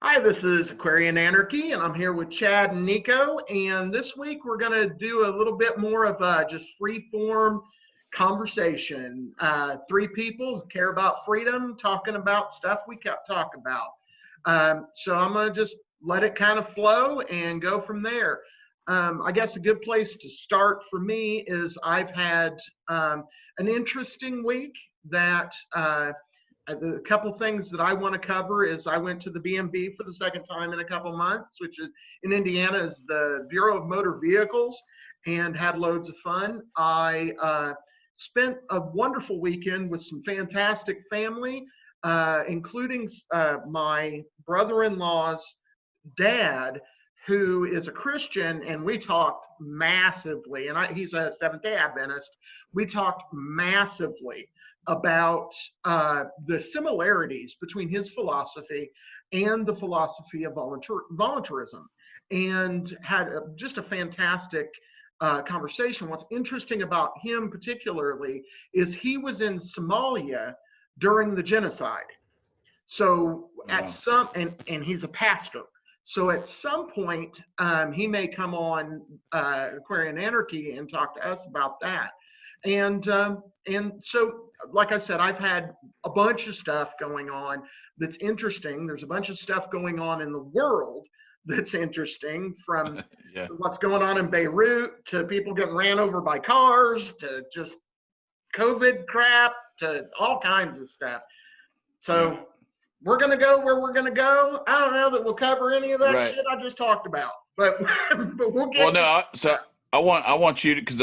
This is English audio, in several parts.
Hi, this is Aquarian Anarchy, and I'm here with Chad and Nicco. And this week we're going to do a little bit more of just free form conversation. Three people who care about freedom talking about stuff we kept talking about. So I'm going to just let it kind of flow and go from there. I guess a good place to start for me is I've had an interesting week that a couple things that I want to cover is I went to the BMV for the second time in a couple months, which is in Indiana, is the Bureau of Motor Vehicles, and had loads of fun. I spent a wonderful weekend with some fantastic family, including my brother-in-law's dad, who is a Christian, and we talked massively, and he's a Seventh-day Adventist. We talked massively about the similarities between his philosophy and the philosophy of voluntarism, and had just a fantastic conversation. What's interesting about him particularly is he was in Somalia during the genocide. So at some, and he's a pastor. So at some point, he may come on Aquarian Anarchy and talk to us about that. And so, like I said, I've had a bunch of stuff going on that's interesting. There's a bunch of stuff going on in the world that's interesting, from what's going on in Beirut to people getting ran over by cars to just COVID crap to all kinds of stuff. So we're going to go where we're going to go. I don't know that we'll cover any of that shit I just talked about, but we'll get. Well, no, so I want you to, because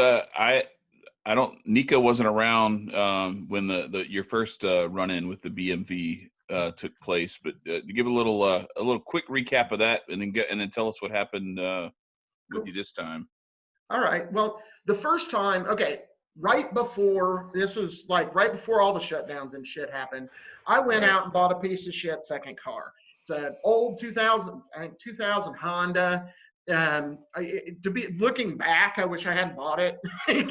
I don't. Nicco wasn't around when your first run-in with the BMV took place, but give a little quick recap of that, and then tell us what happened with you this time. All right. Well, the first time, right before all the shutdowns and shit happened, I went out and bought a piece of shit second car. It's an old 2000 Honda. Looking back, I wish I hadn't bought it. I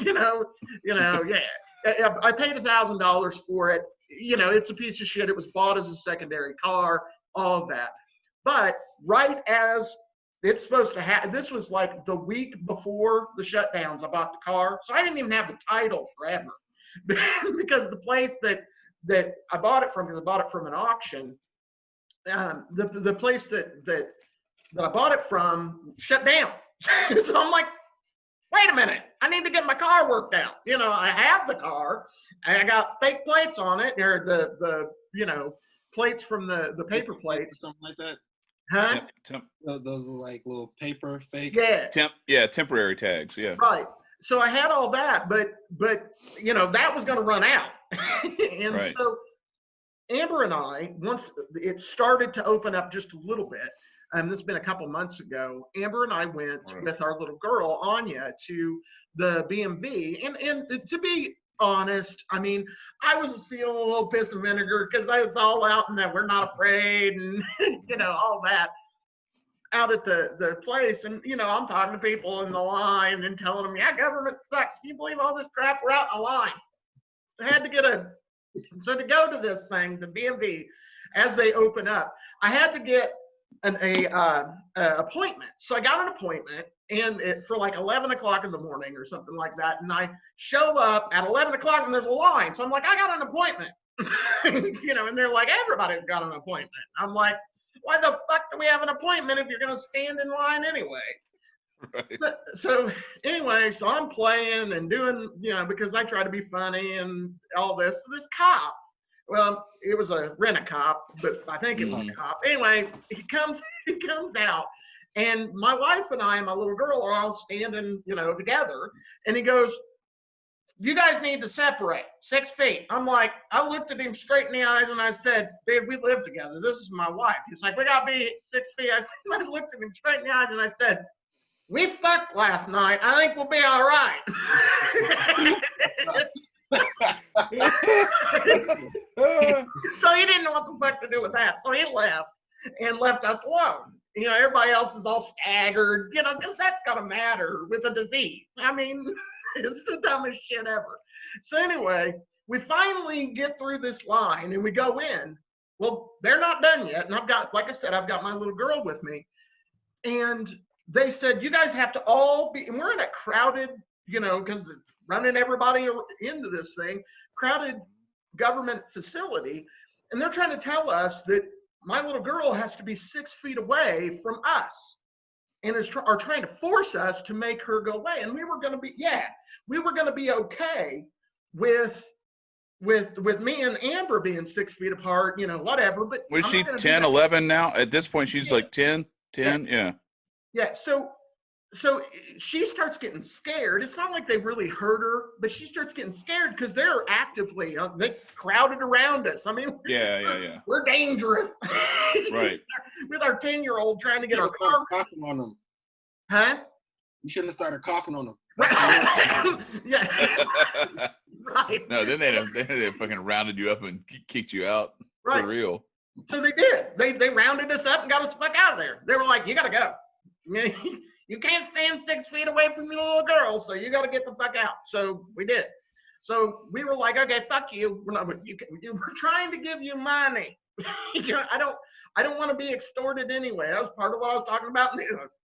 paid $1,000 for it. It's a piece of shit. It was bought as a secondary car, all of that. But right as it's supposed to happen, this was like the week before the shutdowns, I bought the car. So I didn't even have the title forever because the place that I bought it from, because I bought it from an auction, the place that I bought it from shut down. So I'm like, wait a minute, I need to get my car worked out. I have the car, I got fake plates on it, or the plates from the paper plates. Something like that. Huh? Those are like little paper fake. Yeah. Temporary tags. Yeah. Right. So I had all that, but that was going to run out. And so Amber and I, once it started to open up just a little bit, this has been a couple months ago, Amber and I went with our little girl, Anya, to the BMV. And to be honest, I mean, I was feeling a little piss and vinegar because I was all out and that we're not afraid and, all that out at the place. And, I'm talking to people in the line and telling them, yeah, government sucks. Can you believe all this crap? We're out in the line. I had to get so to go to this thing, the BMV, as they open up, I had to get an appointment. So I got an appointment, and for like 11 o'clock in the morning or something like that. And I show up at 11 o'clock and there's a line. So I'm like, I got an appointment, and they're like, everybody's got an appointment. I'm like, why the fuck do we have an appointment if you're going to stand in line anyway? Right. So anyway, so I'm playing and doing, because I try to be funny and all this. So this cop, well, it was a rent-a-cop, but I think it was a cop. Anyway, he comes out, and my wife and I and my little girl are all standing, together. And he goes, you guys need to separate 6 feet. I'm like, I looked at him straight in the eyes and I said, babe, we live together. This is my wife. He's like, we gotta be 6 feet. I looked at him straight in the eyes and I said, we fucked last night. I think we'll be all right. So he didn't know what the fuck to do with that. So he left and left us alone. Everybody else is all staggered, because that's got to matter with a disease. I mean, it's the dumbest shit ever. So anyway, we finally get through this line and we go in. Well, they're not done yet. And I've got, like I said, I've got my little girl with me. And they said, you guys have to all be, and we're in a crowded, because it's running everybody into this thing, crowded government facility. And they're trying to tell us that my little girl has to be 6 feet away from us, and are trying to force us to make her go away. And we were going to be okay with me and Amber being 6 feet apart, whatever. But was she 10, 11 now? At this point, she's like 10, yeah. Yeah. So she starts getting scared. It's not like they really hurt her, but she starts getting scared because they're actively, they crowded around us. I mean, yeah. We're dangerous. Right. With our 10-year-old trying to get our car. Coughing on them. Huh? You shouldn't have started coughing on them. Yeah. Right. No, then they'd have fucking rounded you up and kicked you out. Right. For real. So they did. They rounded us up and got us fuck out of there. They were like, you got to go. You can't stand 6 feet away from your little girl, so you got to get the fuck out. So we did. So we were like, okay, fuck you. We're trying to give you money. I don't want to be extorted anyway. That was part of what I was talking about.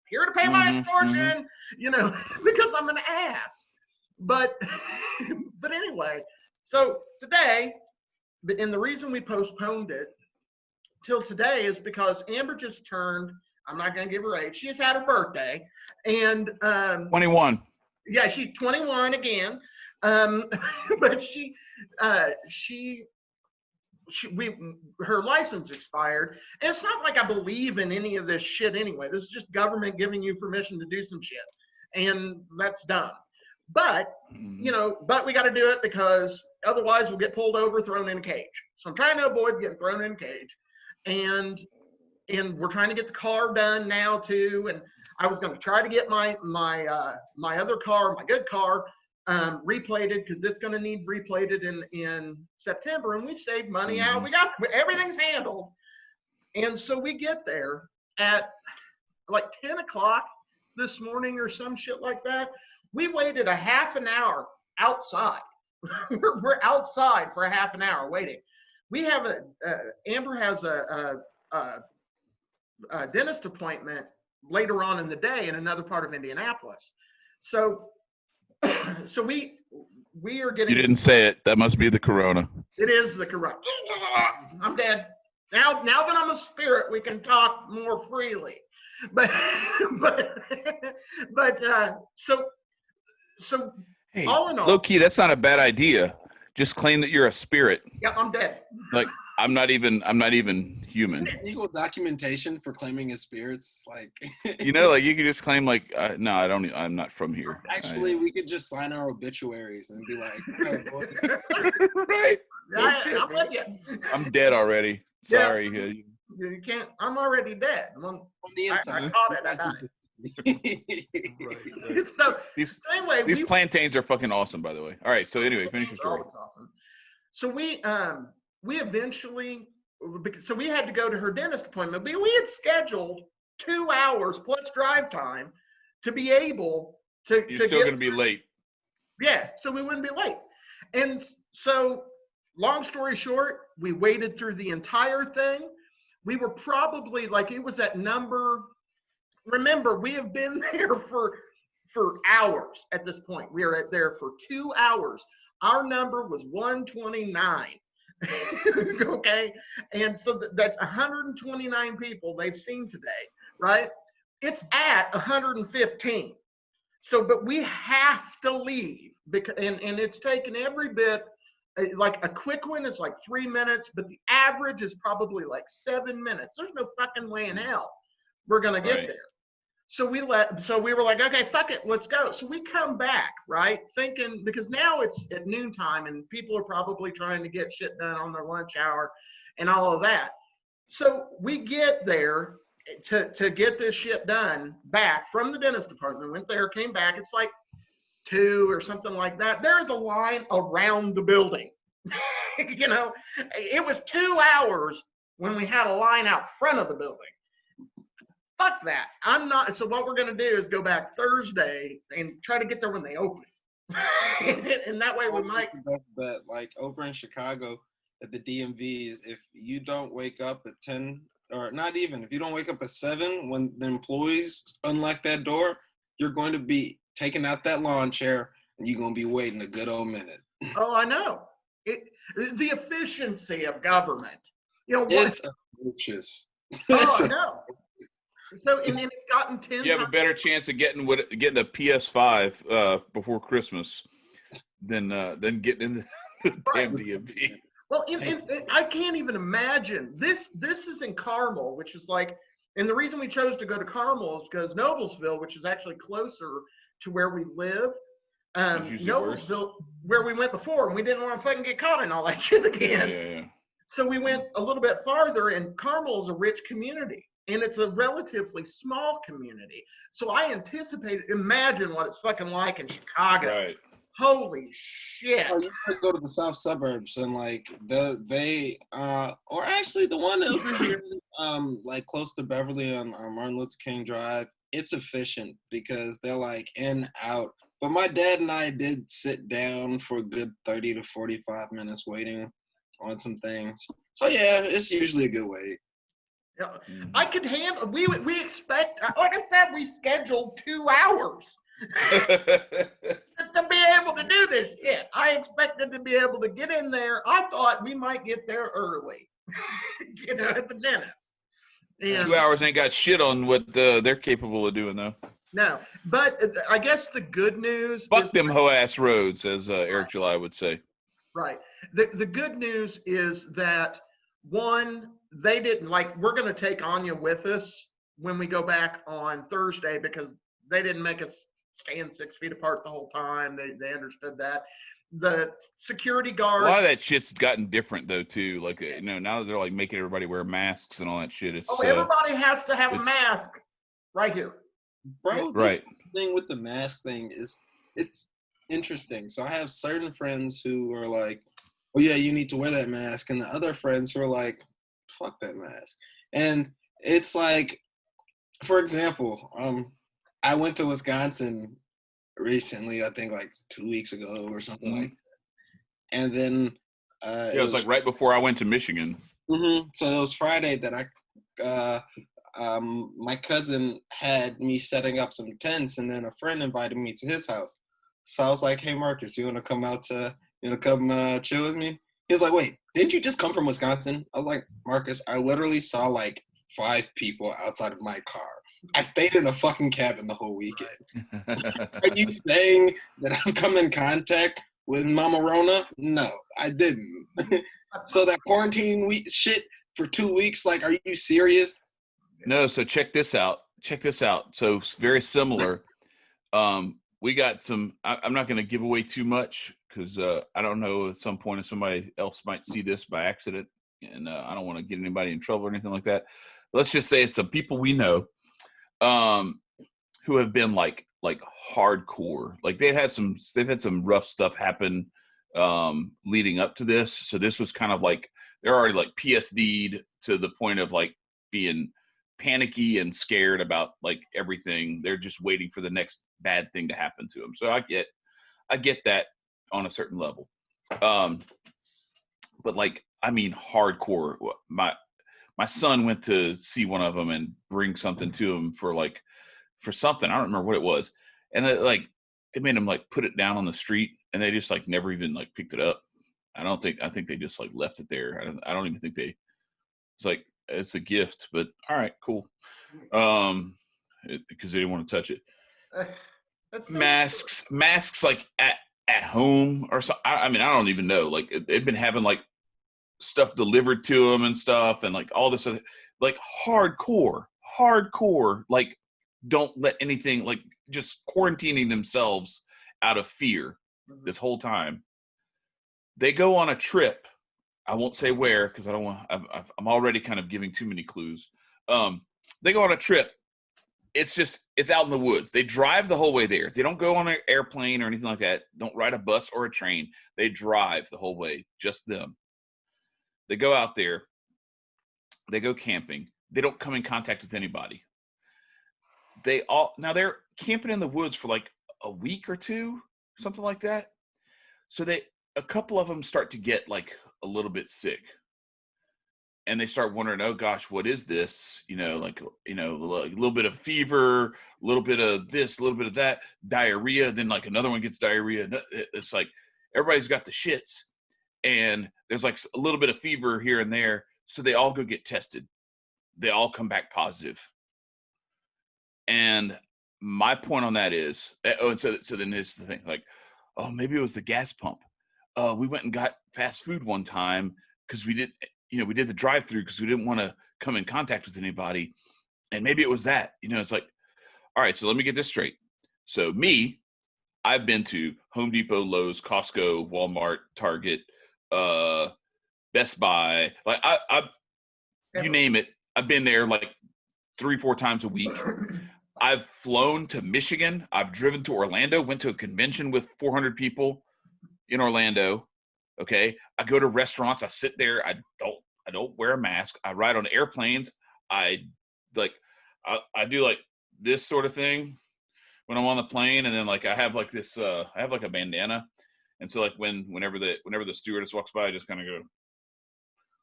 Here to pay my extortion, because I'm an ass. But anyway, so today, and the reason we postponed it till today is because Amber just turned, I'm not going to give her age, she just had her birthday, and 21. Yeah, she's 21 again. But her license expired, and it's not like I believe in any of this shit anyway. This is just government giving you permission to do some shit, and that's dumb. But but we got to do it because otherwise we'll get pulled over, thrown in a cage. So I'm trying to avoid getting thrown in a cage, and we're trying to get the car done now too. And I was going to try to get my other car, my good car, replated, because it's going to need replated in September, and we saved money out. We got everything's handled. And so we get there at like 10 o'clock this morning or some shit like that. We waited a half an hour outside. We're outside for a half an hour waiting. We have Amber has a dentist appointment later on in the day in another part of Indianapolis. So we are getting. You didn't say it. That must be the corona. It is the corona. I'm dead. Now that I'm a spirit, we can talk more freely. But so hey, all in all, low key, that's not a bad idea. Just claim that you're a spirit. Yeah, I'm dead. Like I'm not even human. Legal documentation for claiming as spirits, like like you could just claim like no, I'm not from here. Actually, we could just sign our obituaries and be like, oh, boy. Right. Yeah, I'm with you. I'm dead already. Sorry. Yeah. You can't. I'm already dead. On the inside. I caught it. I got it. Right. So anyway, these plantains are fucking awesome, by the way. All right. So anyway, finish your story. Awesome. So we eventually, so we had to go to her dentist appointment, but we had scheduled 2 hours plus drive time to be able to. You're still going to be late. Yeah, so we wouldn't be late. And so, long story short, we waited through the entire thing. We were probably like, it was at number. Remember, we have been there for hours at this point. We are there for 2 hours. Our number was 129. Okay, and so that's 129 people they've seen today, right? It's at 115. So, but we have to leave because, and it's taken every bit. Like a quick one is like 3 minutes, but the average is probably like 7 minutes. There's no fucking way in hell we're gonna get there. So we were like, okay, fuck it, let's go. So we come back, right? Thinking, because now it's at noontime and people are probably trying to get shit done on their lunch hour and all of that. So we get there to get this shit done back from the dentist department, went there, came back. It's like 2 or something like that. There's a line around the building. It was 2 hours when we had a line out front of the building. Fuck that. I'm not. So what we're going to do is go back Thursday and try to get there when they open. And that way we might. But like over in Chicago, at the DMV is if you don't wake up at 10, or not even, if you don't wake up at 7 when the employees unlock that door, you're going to be taking out that lawn chair and you're going to be waiting a good old minute. Oh, I know. The efficiency of government. You know what? It's atrocious. Oh, I know. So, and it's gotten 10 You have a better chance of getting a PS5 before Christmas than getting in the damn DMV. Well, and I can't even imagine this. This is in Carmel, which is like, and the reason we chose to go to Carmel is because Noblesville, which is actually closer to where we live, Noblesville, where we went before, and we didn't want to fucking get caught in all that shit again. Yeah. So we went a little bit farther, and Carmel is a rich community, and it's a relatively small community. So I imagine what it's fucking like in Chicago. Right. Holy shit. Oh, you could go to the south suburbs and like or actually the one over here, like close to Beverly on Martin Luther King Drive, it's efficient because they're like in, out. But my dad and I did sit down for a good 30 to 45 minutes waiting on some things. So yeah, it's usually a good wait. Yeah, I could handle. We expect. Like I said, we scheduled 2 hours to be able to do this shit. I expected to be able to get in there. I thought we might get there early, at the dentist. And 2 hours ain't got shit on what they're capable of doing, though. No, but I guess the good news. Fuck them hoe-ass roads, as Eric July would say. Right. The good news is that, one, they didn't, like, we're going to take Anya with us when we go back on Thursday because they didn't make us stand 6 feet apart the whole time. They understood that. The security guard. A lot of that shit's gotten different, though, too. Like, now that they're, like, making everybody wear masks and all that shit. It's, everybody has to have a mask right here. Bro, right. This thing with the mask thing it's interesting. So I have certain friends who are like, oh yeah, you need to wear that mask. And the other friends who are like, fuck that mask. And it's like, for example, I went to Wisconsin recently, I think like 2 weeks ago or something like that. And then it was like right before I went to Michigan. Mm-hmm. So it was Friday that my cousin had me setting up some tents, and then a friend invited me to his house. So I was like, hey, Marcus, you want to come chill with me? He was like, wait, didn't you just come from Wisconsin? I was like, Marcus, I literally saw like 5 people outside of my car. I stayed in a fucking cabin the whole weekend. Are you saying that I've come in contact with Mama Rona? No, I didn't. So that quarantine shit for 2 weeks, like, are you serious? No, so check this out. So it's very similar. We got some, I'm not going to give away too much because I don't know, at some point if somebody else might see this by accident, and I don't want to get anybody in trouble or anything like that. Let's just say it's some people we know who have been like hardcore. Like they've had some rough stuff happen leading up to this. So this was kind of like, they're already like PSD'd to the point of like being panicky and scared about like everything. They're just waiting for the next bad thing to happen to them. So I get that on a certain level. But like, I mean, hardcore. My son went to see one of them and bring something to him for something. I don't remember what it was. And they made him like put it down on the street, and they just like never even like picked it up. I think they just like left it there. I don't even think it's like, it's a gift, but all right, cool. Because they didn't want to touch it. Masks like at home or so. I mean, I don't even know. Like they've been having like stuff delivered to them and stuff, and like all this, like hardcore. Like, don't let anything, like just quarantining themselves out of fear this whole time. They go on a trip. I won't say where because I don't want. I'm already kind of giving too many clues. They go on a trip. It's out in the woods. They drive the whole way there. They don't go on an airplane or anything like that. Don't ride a bus or a train. They drive the whole way. Just them. They go out there. They go camping. They don't come in contact with anybody. Now they're camping in the woods for like a week or two, something like that. So a couple of them start to get like a little bit sick. And they start wondering, oh gosh, what is this? Like, a little bit of fever, a little bit of this, a little bit of that, diarrhea. Then like another one gets diarrhea. It's like everybody's got the shits, and there's like a little bit of fever here and there. So they all go get tested. They all come back positive. And my point on that is, and so then it's the thing, like, oh, maybe it was the gas pump. We went and got fast food one time because we did the drive-through because we didn't want to come in contact with anybody. And maybe it was that. It's like, all right, so let me get this straight. So I've been to Home Depot, Lowe's, Costco, Walmart, Target, Best Buy. Like you name it. I've been there like 3-4 times a week. I've flown to Michigan. I've driven to Orlando, went to a convention with 400 people in Orlando. Okay. I go to restaurants. I sit there. I don't wear a mask. I ride on airplanes. I do like this sort of thing when I'm on the plane. And then like, I have like this, I have like a bandana. And so like whenever the stewardess walks by, I just kind of go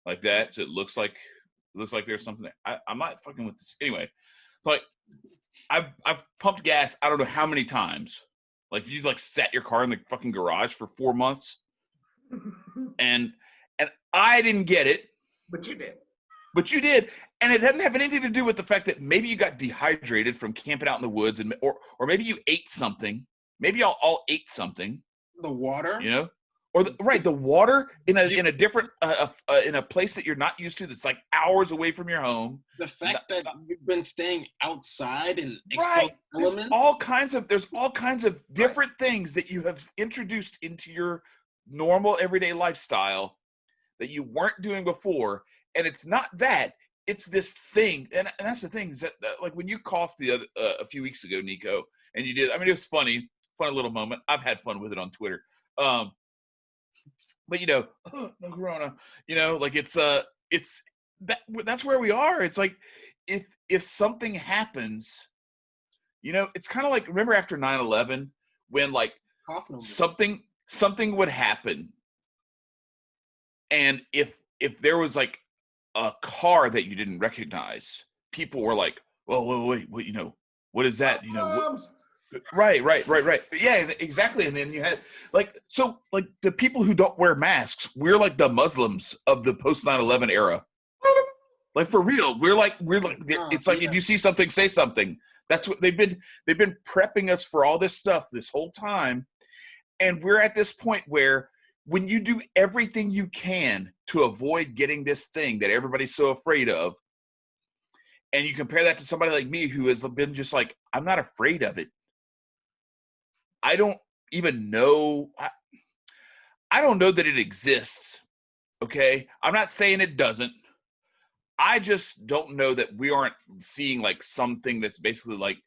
like that. So it looks like there's something there. I'm not fucking with this anyway. Like I've pumped gas. I don't know how many times. Like you like sat your car in the fucking garage for 4 months. And I didn't get it. But you did. But you did. And it doesn't have anything to do with the fact that maybe you got dehydrated from camping out in the woods, or maybe you ate something. Maybe y'all all ate something. The water? Or the water in a different in a place that you're not used to, that's like hours away from your home. The fact that you've been staying outside and right. Elements. There's all kinds of different things that you have introduced into your normal everyday lifestyle that you weren't doing before. And it's not that, it's this thing. And that's the thing, is that like when you coughed a few weeks ago, Nicco, and you did, I mean, it was funny little moment. I've had fun with it on Twitter. But no corona, like it's that's where we are. It's like, if something happens, it's kind of like, remember after 9/11 when like something would happen, and if there was like a car that you didn't recognize, people were like, "Whoa, wait, what? What is that? Right. Yeah, exactly. And then you had like the people who don't wear masks, we're like the Muslims of the post 9/11 era. Like for real, we're like it's like, if you see something, say something. That's what they've been prepping us for all this stuff this whole time. And we're at this point where when you do everything you can to avoid getting this thing that everybody's so afraid of, and you compare that to somebody like me who has been just like, I'm not afraid of it. I don't even know. I don't know that it exists. Okay. I'm not saying it doesn't. I just don't know that we aren't seeing like something that's basically like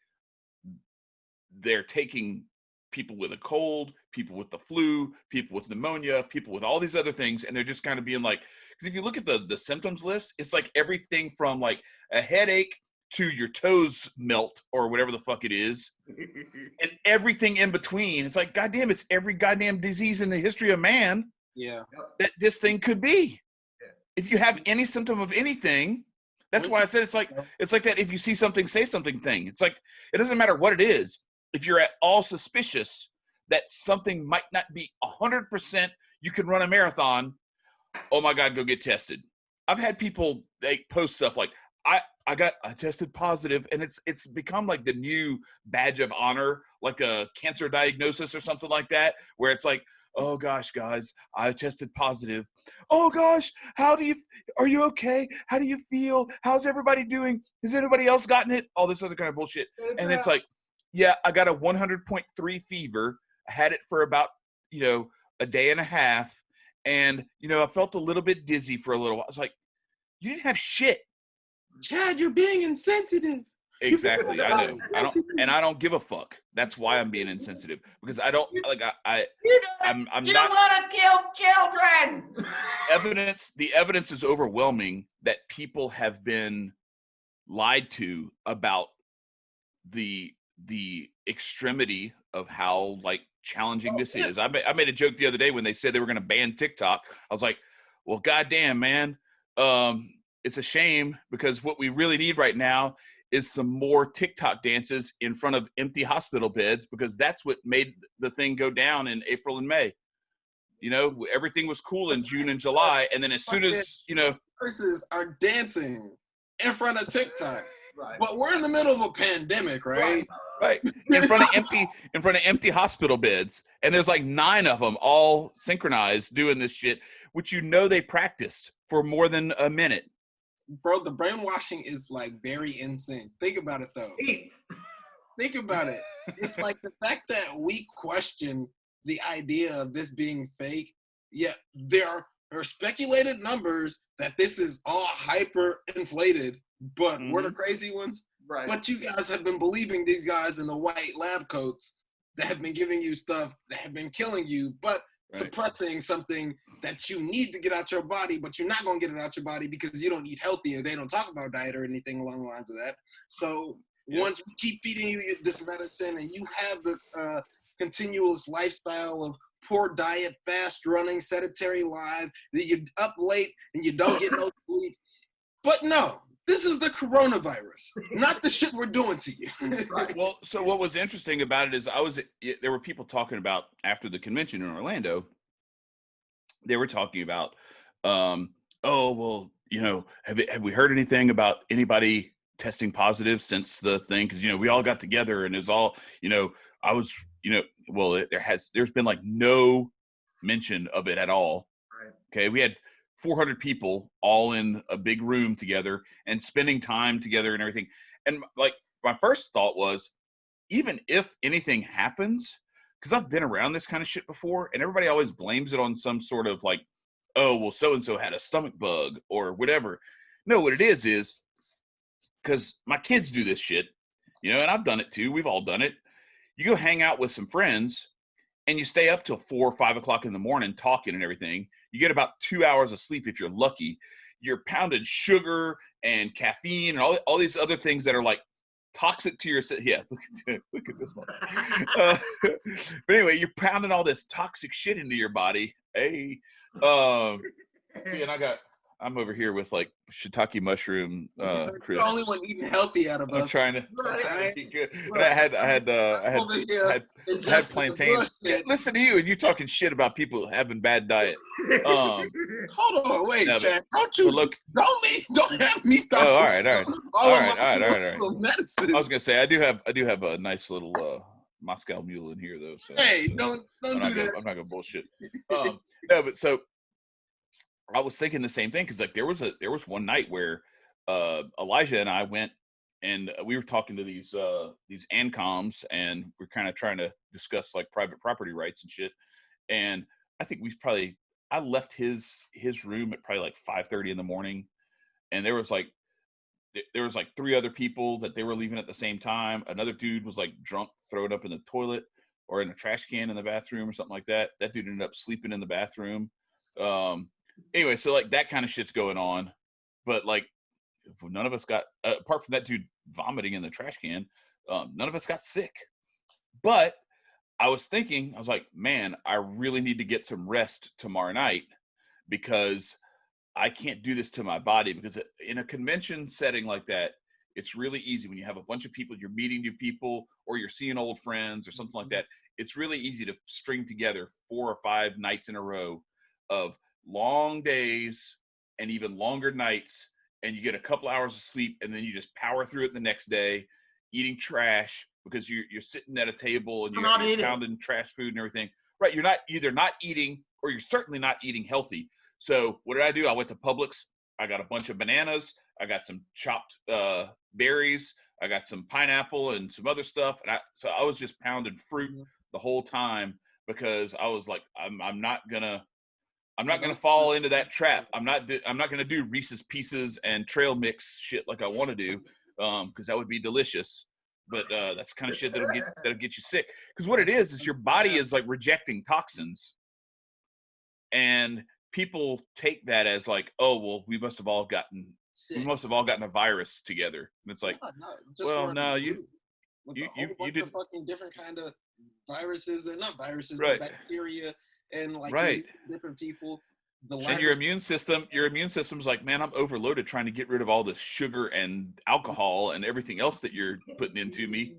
they're taking people with a cold, people with the flu, people with pneumonia, people with all these other things. And they're just kind of being like, because if you look at the symptoms list, it's like everything from like a headache to your toes melt or whatever the fuck it is, and everything in between. It's like, goddamn, it's every goddamn disease in the history of man. Yeah, that this thing could be. Yeah. If you have any symptom of anything, that's why I said it's like that. If you see something, say something thing. It's like, it doesn't matter what it is. If you're at all suspicious that something might not be 100%, you can run a marathon. Oh my God, go get tested. I've had people, they post stuff like, I tested positive, and it's become like the new badge of honor, like a cancer diagnosis or something like that, where it's like, oh gosh, guys, I tested positive. Oh gosh, are you okay? How do you feel? How's everybody doing? Has anybody else gotten it? All this other kind of bullshit. And it's like, yeah, I got a 100.3 fever. I had it for about, a day and a half. And, I felt a little bit dizzy for a little while. I was like, you didn't have shit. Chad, you're being insensitive. Exactly. I do. I don't give a fuck. That's why I'm being insensitive, because I don't like, I'm you not. You want to kill children. The evidence is overwhelming that people have been lied to about the the extremity of how like challenging this is. I made a joke the other day when they said they were going to ban TikTok. I was like, well, goddamn, man. It's a shame because what we really need right now is some more TikTok dances in front of empty hospital beds, because that's what made the thing go down in April and May. You know, everything was cool in June and July. And then as soon as, you know, nurses are dancing in front of TikTok. Right. But we're in the middle of a pandemic, right? Right. In front of empty hospital beds. And there's like 9 of them all synchronized doing this shit, which you know they practiced for more than a minute. Bro, the brainwashing is like very insane. Think about it though. Think about it. It's like the fact that we question the idea of this being fake, yet there are speculated numbers that this is all hyper inflated, but we're the crazy ones. Right. But you guys have been believing these guys in the white lab coats that have been giving you stuff that have been killing you, but suppressing something that you need to get out your body, but you're not going to get it out your body because you don't eat healthy, and they don't talk about diet or anything along the lines of that. So once we keep feeding you this medicine and you have the continuous lifestyle of poor diet, fast running, sedentary life, that you're up late and you don't get no sleep. But no, this is the coronavirus, not the shit we're doing to you. Right. Well, so what was interesting about it is there were people talking about after the convention in Orlando, they were talking about, oh, well, you know, have we heard anything about anybody testing positive since the thing? Because, you know, we all got together and it's all, you know, I was, you know, well, there's been like no mention of it at all. Right. Okay. We had 400 people all in a big room together and spending time together and everything. And like, my first thought was, even if anything happens, because I've been around this kind of shit before, and everybody always blames it on some sort of like, oh, well, so-and-so had a stomach bug or whatever. No, what it is because my kids do this shit, you know, and I've done it too. We've all done it. You go hang out with some friends and you stay up till 4 or 5 o'clock in the morning talking and everything. You get about 2 hours of sleep if you're lucky. You're pounded sugar and caffeine and all these other things that are like toxic to your, yeah, look at this one. But anyway, you're pounding all this toxic shit into your body. Hey, see, and I'm over here with like shiitake mushroom crisps. You're the only one eating healthy out of us. I'm trying to be good. But I had plantains. Yeah, listen to you and you talking shit about people having bad diet. Hold on, wait, no, Chad. Don't have me stop. Oh, all right. Medicine. I was gonna say I do have a nice little Moscow Mule in here though. So, hey, don't do that. I'm not gonna bullshit. No, but so I was thinking the same thing because like there was one night where Elijah and I went and we were talking to these ANCOMs and we're kind of trying to discuss like private property rights and shit. And I think I left his room at probably like 5:30 in the morning, and there was like 3 other people that they were leaving at the same time. Another dude was like drunk, throwing up in the toilet or in a trash can in the bathroom or something like that. That dude ended up sleeping in the bathroom. Anyway, so like that kind of shit's going on, but like none of us got, apart from that dude vomiting in the trash can, none of us got sick. But I was like, man, I really need to get some rest tomorrow night because I can't do this to my body. Because in a convention setting like that, it's really easy when you have a bunch of people, you're meeting new people or you're seeing old friends or something like that. It's really easy to string together 4 or 5 nights in a row of long days and even longer nights, and you get a couple hours of sleep, and then you just power through it the next day, eating trash because you're sitting at a table and you're pounding trash food and everything. Right? You're either not eating or you're certainly not eating healthy. So what did I do? I went to Publix. I got a bunch of bananas. I got some chopped berries. I got some pineapple and some other stuff. And so I was just pounding fruit the whole time because I was like, I'm not gonna fall into that trap. I'm not gonna do Reese's Pieces and trail mix shit like I want to do, because that would be delicious. But that's the kind of shit that'll get you sick. Because what it is your body is like rejecting toxins, and people take that as like, oh well, we must have all gotten a virus together. And it's like, well, no, with a whole bunch of fucking different kind of viruses, or not viruses, right. but bacteria, and like right. different people. And your immune system's like, man, I'm overloaded trying to get rid of all this sugar and alcohol and everything else that you're putting into me.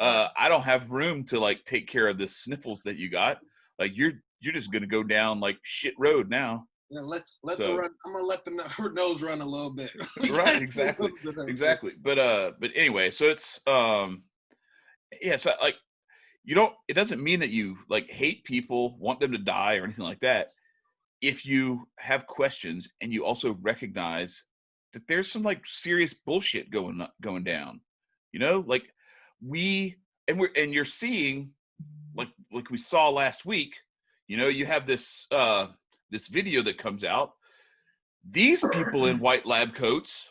I don't have room to like take care of the sniffles that you got. Like you're just gonna go down like shit road now. Yeah, I'm gonna let the nose run a little bit. Right, exactly. But anyway, so it's yeah, so like it doesn't mean that you like hate people, want them to die or anything like that. If you have questions and you also recognize that there's some like serious bullshit going down, like you're seeing like we saw last week, you have this this video that comes out. These people in white lab coats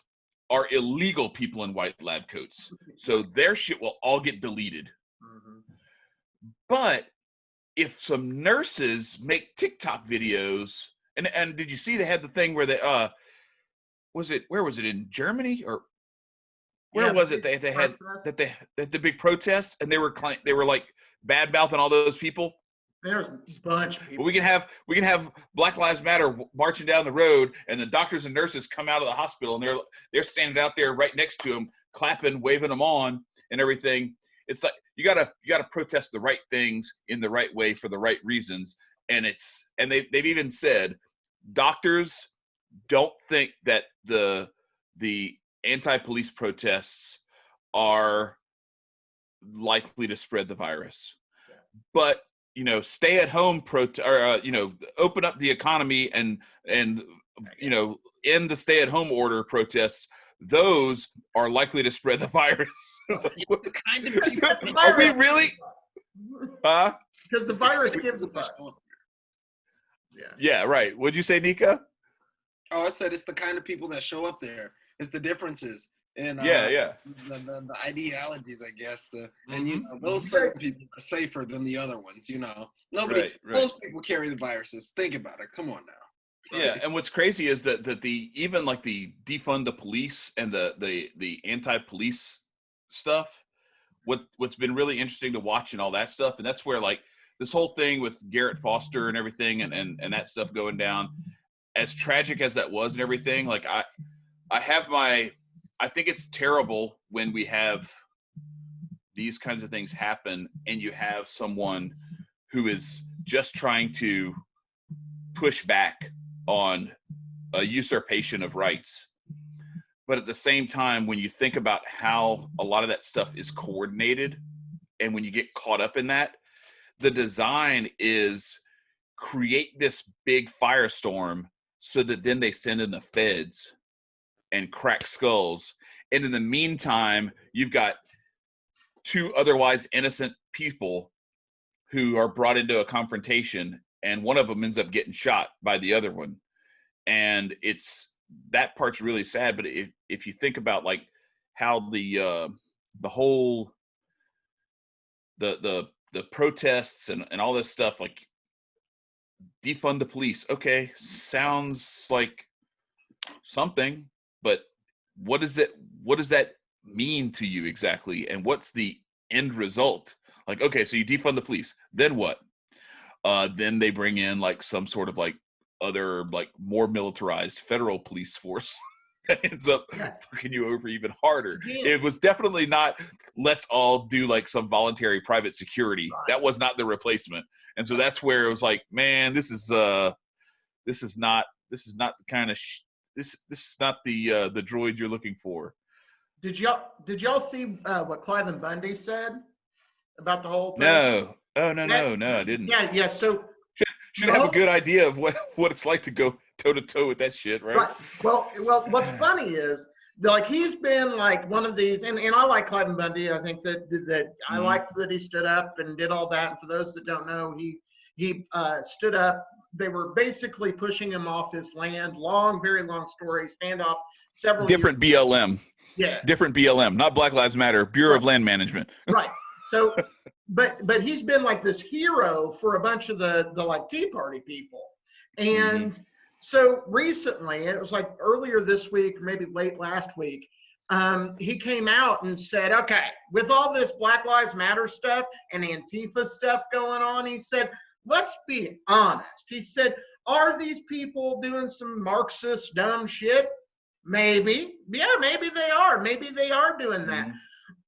are illegal people in white lab coats. So their shit will all get deleted. Mm-hmm. But if some nurses make TikTok videos, and did you see they had the thing where they where was it in Germany or where was it they had the big protests and they were like bad mouthing all those people? There's a bunch of people. But we can have Black Lives Matter marching down the road, and the doctors and nurses come out of the hospital, and they're standing out there right next to them, clapping, waving them on, and everything. It's like you gotta protest the right things in the right way for the right reasons, and they've even said doctors don't think that the anti-police protests are likely to spread the virus, but stay at home open up the economy and end the stay at home order protests. Those are likely to spread the virus. Are we really? Huh? Because the virus gives a fuck. Yeah, right. What'd you say, Nicco? Oh, I said it's the kind of people that show up there. It's the differences. And the ideologies, I guess. And those certain people are safer than the other ones. Nobody. Right. Those people carry the viruses. Think about it. Come on now. Yeah, and what's crazy is that the even like the defund the police and the anti-police stuff. What's been really interesting to watch and all that stuff, and that's where like this whole thing with Garrett Foster and everything, and that stuff going down, as tragic as that was and everything. Like I think it's terrible when we have these kinds of things happen and you have someone who is just trying to push back on a usurpation of rights. But at the same time, when you think about how a lot of that stuff is coordinated and when you get caught up in that, the design is create this big firestorm so that then they send in the feds and crack skulls. And in the meantime, you've got two otherwise innocent people who are brought into a confrontation, and one of them ends up getting shot by the other one. And that part's really sad. But if you think about like how the whole the protests and all this stuff, like defund the police, okay, sounds like something, but what does that mean to you exactly, and what's the end result? Like, okay, so you defund the police, then what? Then they bring in like some sort of like other like more militarized federal police force that ends up fucking you over even harder. It was definitely not let's all do like some voluntary private security. That was not the replacement. And so that's where it was like, man, this is not the kind of this is not the droid you're looking for. Did y'all see what Cliven Bundy said about the whole thing? No. Oh no, I didn't. Yeah. So should have a good idea of what it's like to go toe to toe with that shit, right? Well, what's funny is like he's been like one of these, and I like Cliven Bundy. I think that I liked that he stood up and did all that. And for those that don't know, he stood up. They were basically pushing him off his land. Very long story. Standoff. Several different years. BLM. Yeah. Different BLM, not Black Lives Matter. Bureau of Land Management. Right. So, but he's been like this hero for a bunch of the like Tea Party people, and so recently it was like earlier this week, maybe late last week. he came out and said, okay, with all this Black Lives Matter stuff and Antifa stuff going on, he said, let's be honest. He said, are these people doing some Marxist dumb shit? Maybe. Yeah, maybe they are. Maybe they are doing that.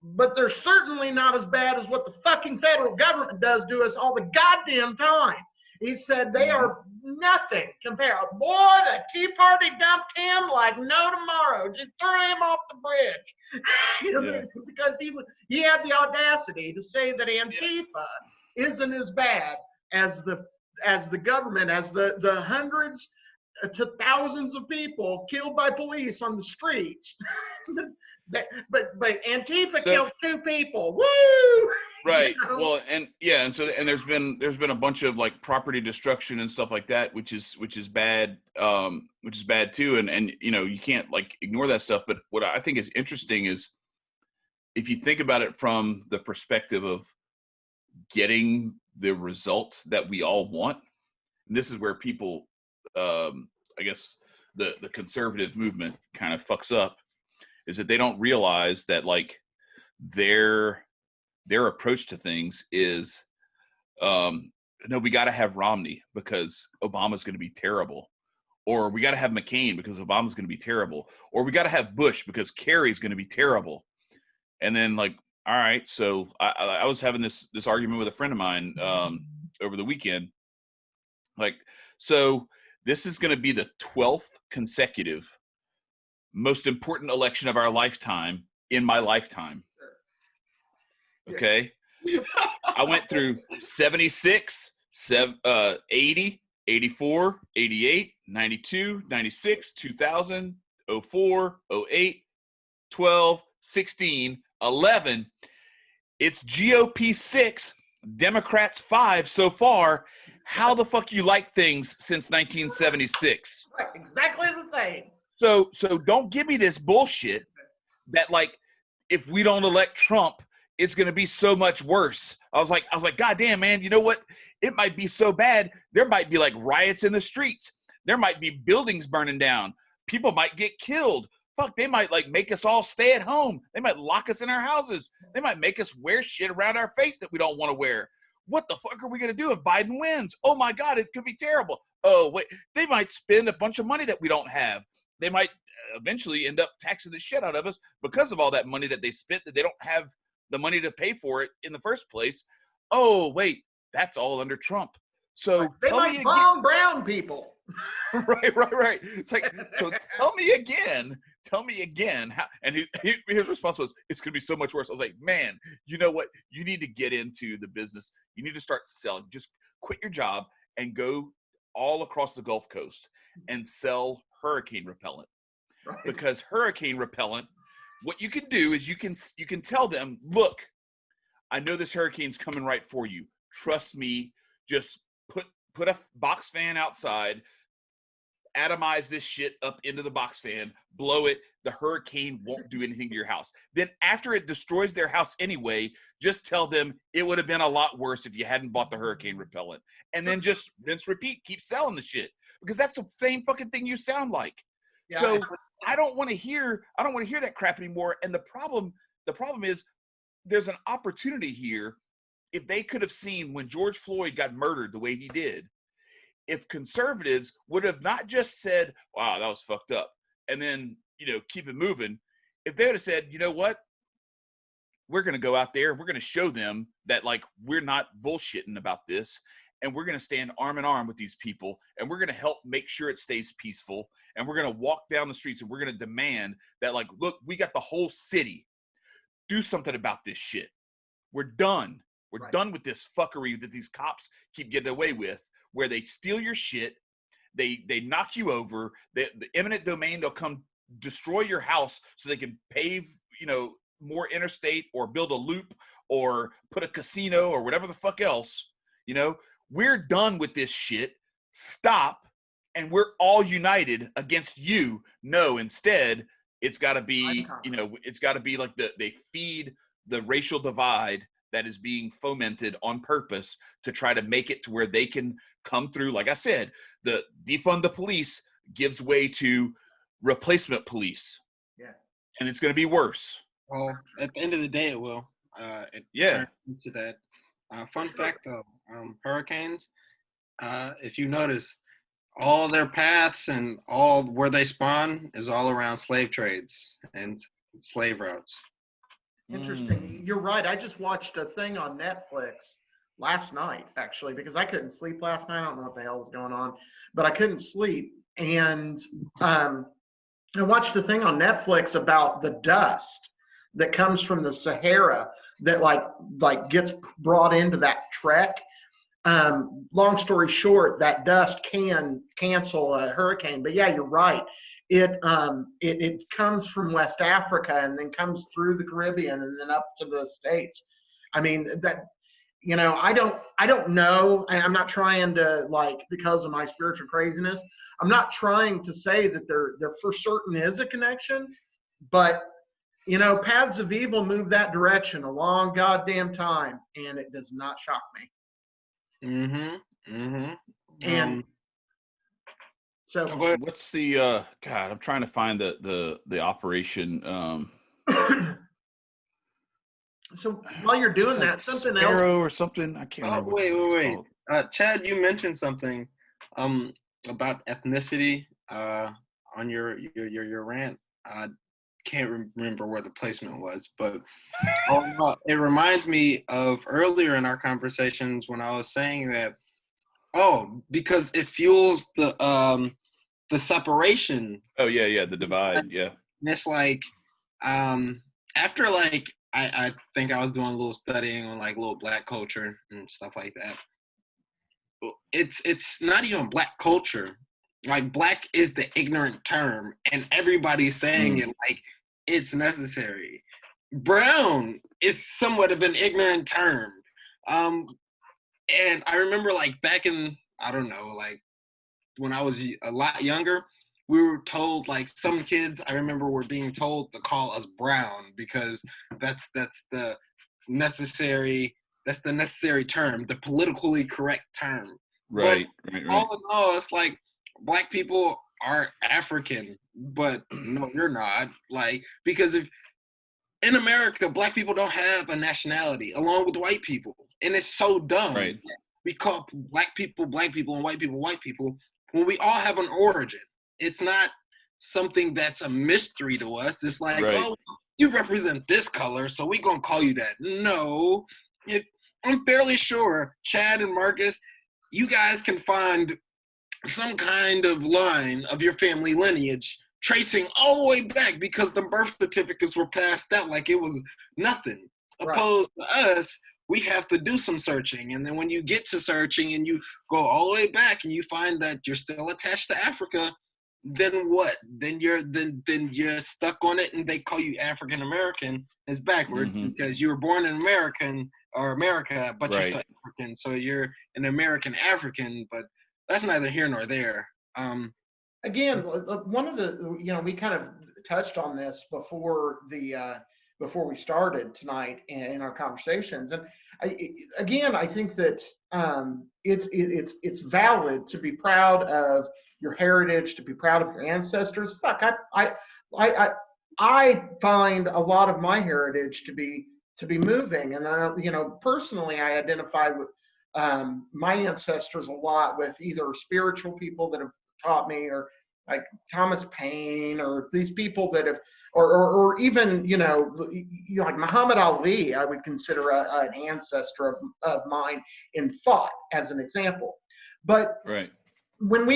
But they're certainly not as bad as what the fucking federal government does to us all the goddamn time. He said they are nothing compared. Boy, the Tea Party dumped him like no tomorrow. Just threw him off the bridge. Because he had the audacity to say that Antifa isn't as bad as the government, as the hundreds to thousands of people killed by police on the streets. but Antifa killed 2 people. Woo! Right. You know? Well, and there's been a bunch of like property destruction and stuff like that, which is bad, which is bad too. And you know, you can't like ignore that stuff. But what I think is interesting is if you think about it from the perspective of getting the result that we all want, and this is where people, I guess the conservative movement kind of fucks up, is that they don't realize that like their approach to things is, no, we got to have Romney because Obama's going to be terrible, or we got to have McCain because Obama's going to be terrible, or we got to have Bush because Kerry's going to be terrible. And then like, all right, so I was having this argument with a friend of mine over the weekend. Like, so this is going to be the 12th consecutive most important election of our lifetime in my lifetime. Okay. I went through 76, 80, 84, 88, 92, 96, 2000, 04, 08, 12, 16, 11. It's GOP 6, Democrats 5 so far. How the fuck you like things since 1976? Right, exactly the same. So don't give me this bullshit that like if we don't elect Trump, it's going to be so much worse. I was like, God damn, man, you know what? It might be so bad. There might be like riots in the streets. There might be buildings burning down. People might get killed. Fuck, they might like make us all stay at home. They might lock us in our houses. They might make us wear shit around our face that we don't want to wear. What the fuck are we going to do if Biden wins? Oh my God, it could be terrible. Oh, wait, they might spend a bunch of money that we don't have. They might eventually end up taxing the shit out of us because of all that money that they spent that they don't have the money to pay for it in the first place. Oh, wait, that's all under Trump. So they tell might me bomb again. brown people. Right. It's like, so tell me again how, and his response was, it's going to be so much worse. I was like, man, you know what? You need to get into the business. You need to start selling. Just quit your job and go all across the Gulf Coast and sell hurricane repellent. Right. Because hurricane repellent, what you can do is you can tell them, look, I know this hurricane's coming right for you. Trust me. Just put a box fan outside, atomize this shit up into the box fan, blow it. The hurricane won't do anything to your house. Then after it destroys their house anyway, just tell them it would have been a lot worse if you hadn't bought the hurricane repellent. And then just rinse, repeat, keep selling the shit. Because that's the same fucking thing you sound like. Yeah. So I don't want to hear that crap anymore. And the problem is there's an opportunity here. If they could have seen when George Floyd got murdered the way he did, if conservatives would have not just said, wow, that was fucked up, and then, keep it moving. If they would have said, you know what, we're going to go out there, we're going to show them that like, we're not bullshitting about this. And we're going to stand arm in arm with these people, and we're going to help make sure it stays peaceful. And we're going to walk down the streets, and we're going to demand that, like, look, we got the whole city. Do something about this shit. We're done. We're done with this fuckery that these cops keep getting away with, where they steal your shit, they knock you over, the eminent domain, they'll come destroy your house so they can pave, more interstate or build a loop or put a casino or whatever the fuck else, We're done with this shit. Stop. And we're all united against you. No, instead, it's got to be, it's got to be like they feed the racial divide that is being fomented on purpose to try to make it to where they can come through. Like I said, the defund the police gives way to replacement police. Yeah. And it's going to be worse. Well, at the end of the day, it will. Yeah. turns into that. Fun fact though, hurricanes, if you notice, all their paths and all where they spawn is all around slave trades and slave routes. Interesting. You're right. I just watched a thing on Netflix last night, actually, because I couldn't sleep last night. I don't know what the hell was going on, but I couldn't sleep. And I watched a thing on Netflix about the dust that comes from the Sahara that like gets brought into that trek. Long story short, that dust can cancel a hurricane. But yeah, you're right. It comes from West Africa and then comes through the Caribbean and then up to the States. I mean that, I don't know. I'm not trying to, like, because of my spiritual craziness, I'm not trying to say that there for certain is a connection, but paths of evil move that direction a long goddamn time, and it does not shock me. And so what's the God? I'm trying to find the operation. So while you're doing that, something else or something. I can't remember. Wait. Chad, you mentioned something about ethnicity on your rant. I can't remember where the placement was, but it reminds me of earlier in our conversations when I was saying that, because it fuels the separation. Oh yeah, the divide. Yeah. And it's like after like I think I was doing a little studying on like little Black culture and stuff like that. It's not even Black culture. Like, Black is the ignorant term, and everybody's saying it like it's necessary. Brown is somewhat of an ignorant term. And I remember, like, back in, I don't know, like when I was a lot younger, we were told, like, some kids I remember were being told to call us brown because that's the necessary term, the politically correct term. Right. All in all, it's like Black people are African, but no, you're not. Like, because if in America, Black people don't have a nationality along with white people, and it's so dumb. Right. We call Black people, and white people, white people, when we all have an origin. It's not something that's a mystery to us. It's like, oh, you represent this color, so we're going to call you that. No. I'm fairly sure, Chad and Marcus, you guys can find some kind of line of your family lineage tracing all the way back because the birth certificates were passed out like it was nothing. Right. Opposed to us, we have to do some searching. And then when you get to searching and you go all the way back and you find that you're still attached to Africa, then what? Then you're stuck on it, and they call you African American. It's backwards because you were born in America, but you're still African, so you're an American African. But that's neither here nor there. Again, one of the we kind of touched on this before we started tonight in our conversations, and I think that it's valid to be proud of your heritage, to be proud of your ancestors. Fuck, I find a lot of my heritage to be moving, and personally, I identify with my ancestors a lot with either spiritual people that have taught me, or like Thomas Paine, or these people that have, or even like Muhammad Ali, I would consider an ancestor of mine in thought, as an example. But when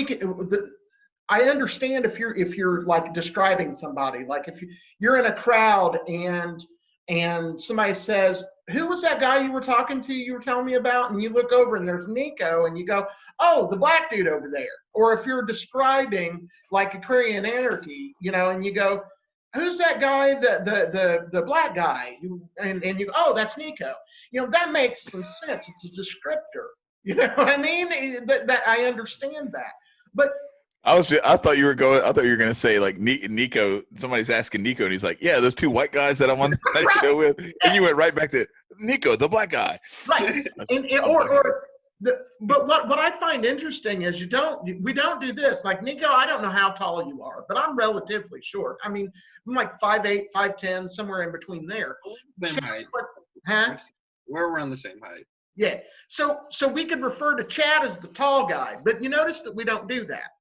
I understand if you're like describing somebody, like if you're in a crowd and somebody says, who was that guy you were talking to, you were telling me about? And you look over and there's Nicco, and you go, oh, the Black dude over there. Or if you're describing like Aquarian Anarchy, and you go, who's that guy, the Black guy? And you go, oh, that's Nicco. That makes some sense. It's a descriptor. You know what I mean? That I understand that. But I thought you were going to say like Nicco. Somebody's asking Nicco, and he's like, "Yeah, those two white guys that I'm on that show with," and you went right back to Nicco, the Black guy. Right, or But what I find interesting is we don't do this. Like Nicco, I don't know how tall you are, but I'm relatively short. I mean, I'm like 5'8", 5'10", somewhere in between there. Same height. Huh? We're around the same height. Yeah. So we could refer to Chad as the tall guy, but you notice that we don't do that.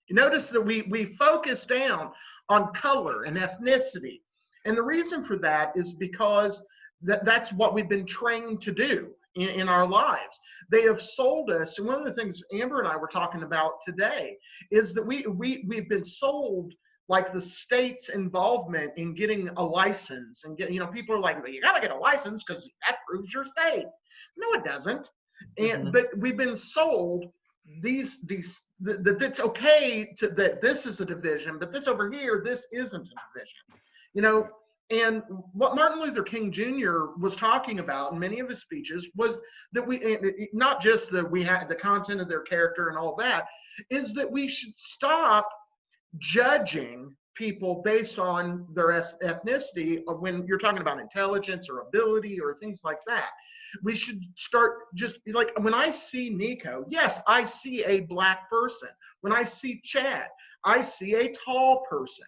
You notice that we focus down on color and ethnicity. And the reason for that is because that's what we've been trained to do in our lives. They have sold us, and one of the things Amber and I were talking about today is that we've been sold like the state's involvement in getting a license, and people are like, well, you got to get a license because that proves you're safe. No, it doesn't. And but we've been sold that it's okay that this is a division, but this over here, this isn't a division. And what Martin Luther King Jr. was talking about in many of his speeches was that not just that we had the content of their character and all that, is that we should stop judging people based on their ethnicity when you're talking about intelligence or ability or things like that. We should start just like when I see Nicco, yes, I see a black person. When I see Chad, I see a tall person.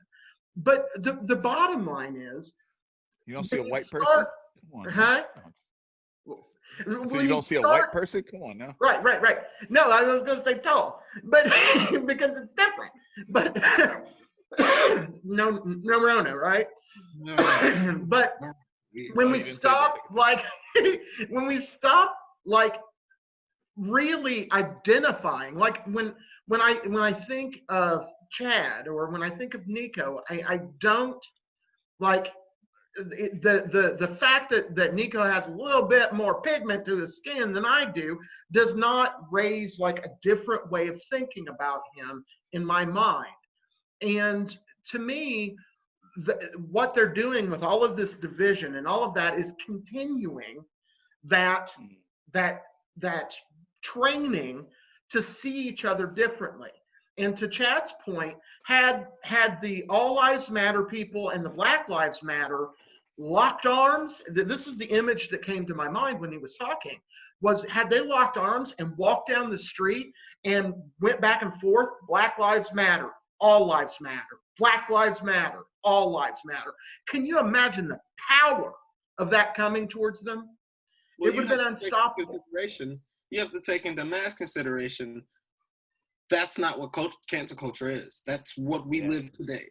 But the bottom line is, you don't see a white person? Come on, huh? So you don't see a white person? Come on now. Right. No, I was going to say tall, but because it's different. But no Rona, right? No. But when we stop, when we stop, really identifying, like when I think of Chad or when I think of Nicco, I don't like the fact that Nicco has a little bit more pigment to his skin than I do does not raise like a different way of thinking about him in my mind. And to me, what they're doing with all of this division and all of that is continuing that training to see each other differently. And to Chad's point, had the All Lives Matter people and the Black Lives Matter locked arms, this is the image that came to my mind when he was talking, was had they locked arms and walked down the street and went back and forth, Black Lives Matter, All Lives Matter, Black Lives Matter, All Lives Matter. Can you imagine the power of that coming towards them? Well, it would have been unstoppable. You have to take into mass consideration that's not what cancel culture is. That's what we live today.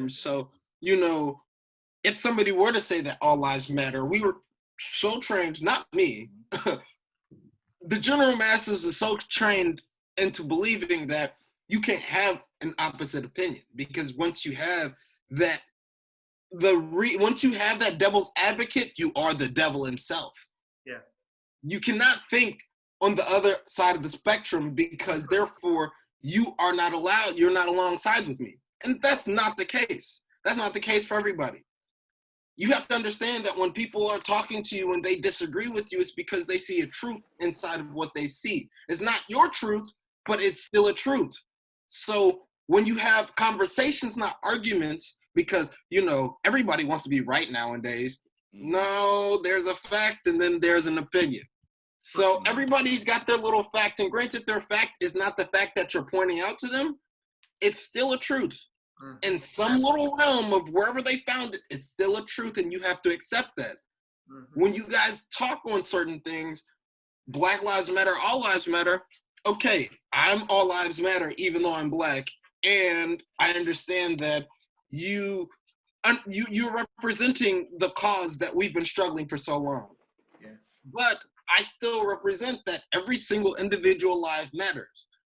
So, if somebody were to say that all lives matter, we were so trained, not me, the general masses are so trained into believing that you can't have an opposite opinion, because once you have that, once you have that devil's advocate, you are the devil himself. Yeah. You cannot think on the other side of the spectrum, because therefore you are not allowed, you're not alongside with me. And that's not the case. That's not the case for everybody. You have to understand that when people are talking to you and they disagree with you, it's because they see a truth inside of what they see. It's not your truth, but it's still a truth. So when you have conversations, not arguments, because, everybody wants to be right nowadays. No, there's a fact and then there's an opinion. So everybody's got their little fact, and granted, their fact is not the fact that you're pointing out to them. It's still a truth. In some little realm of wherever they found it, it's still a truth, and you have to accept that. When you guys talk on certain things, Black Lives Matter, All Lives Matter, okay, I'm All Lives Matter, even though I'm Black, and I understand that you're representing the cause that we've been struggling for so long. Yeah. But I still represent that every single individual life matters.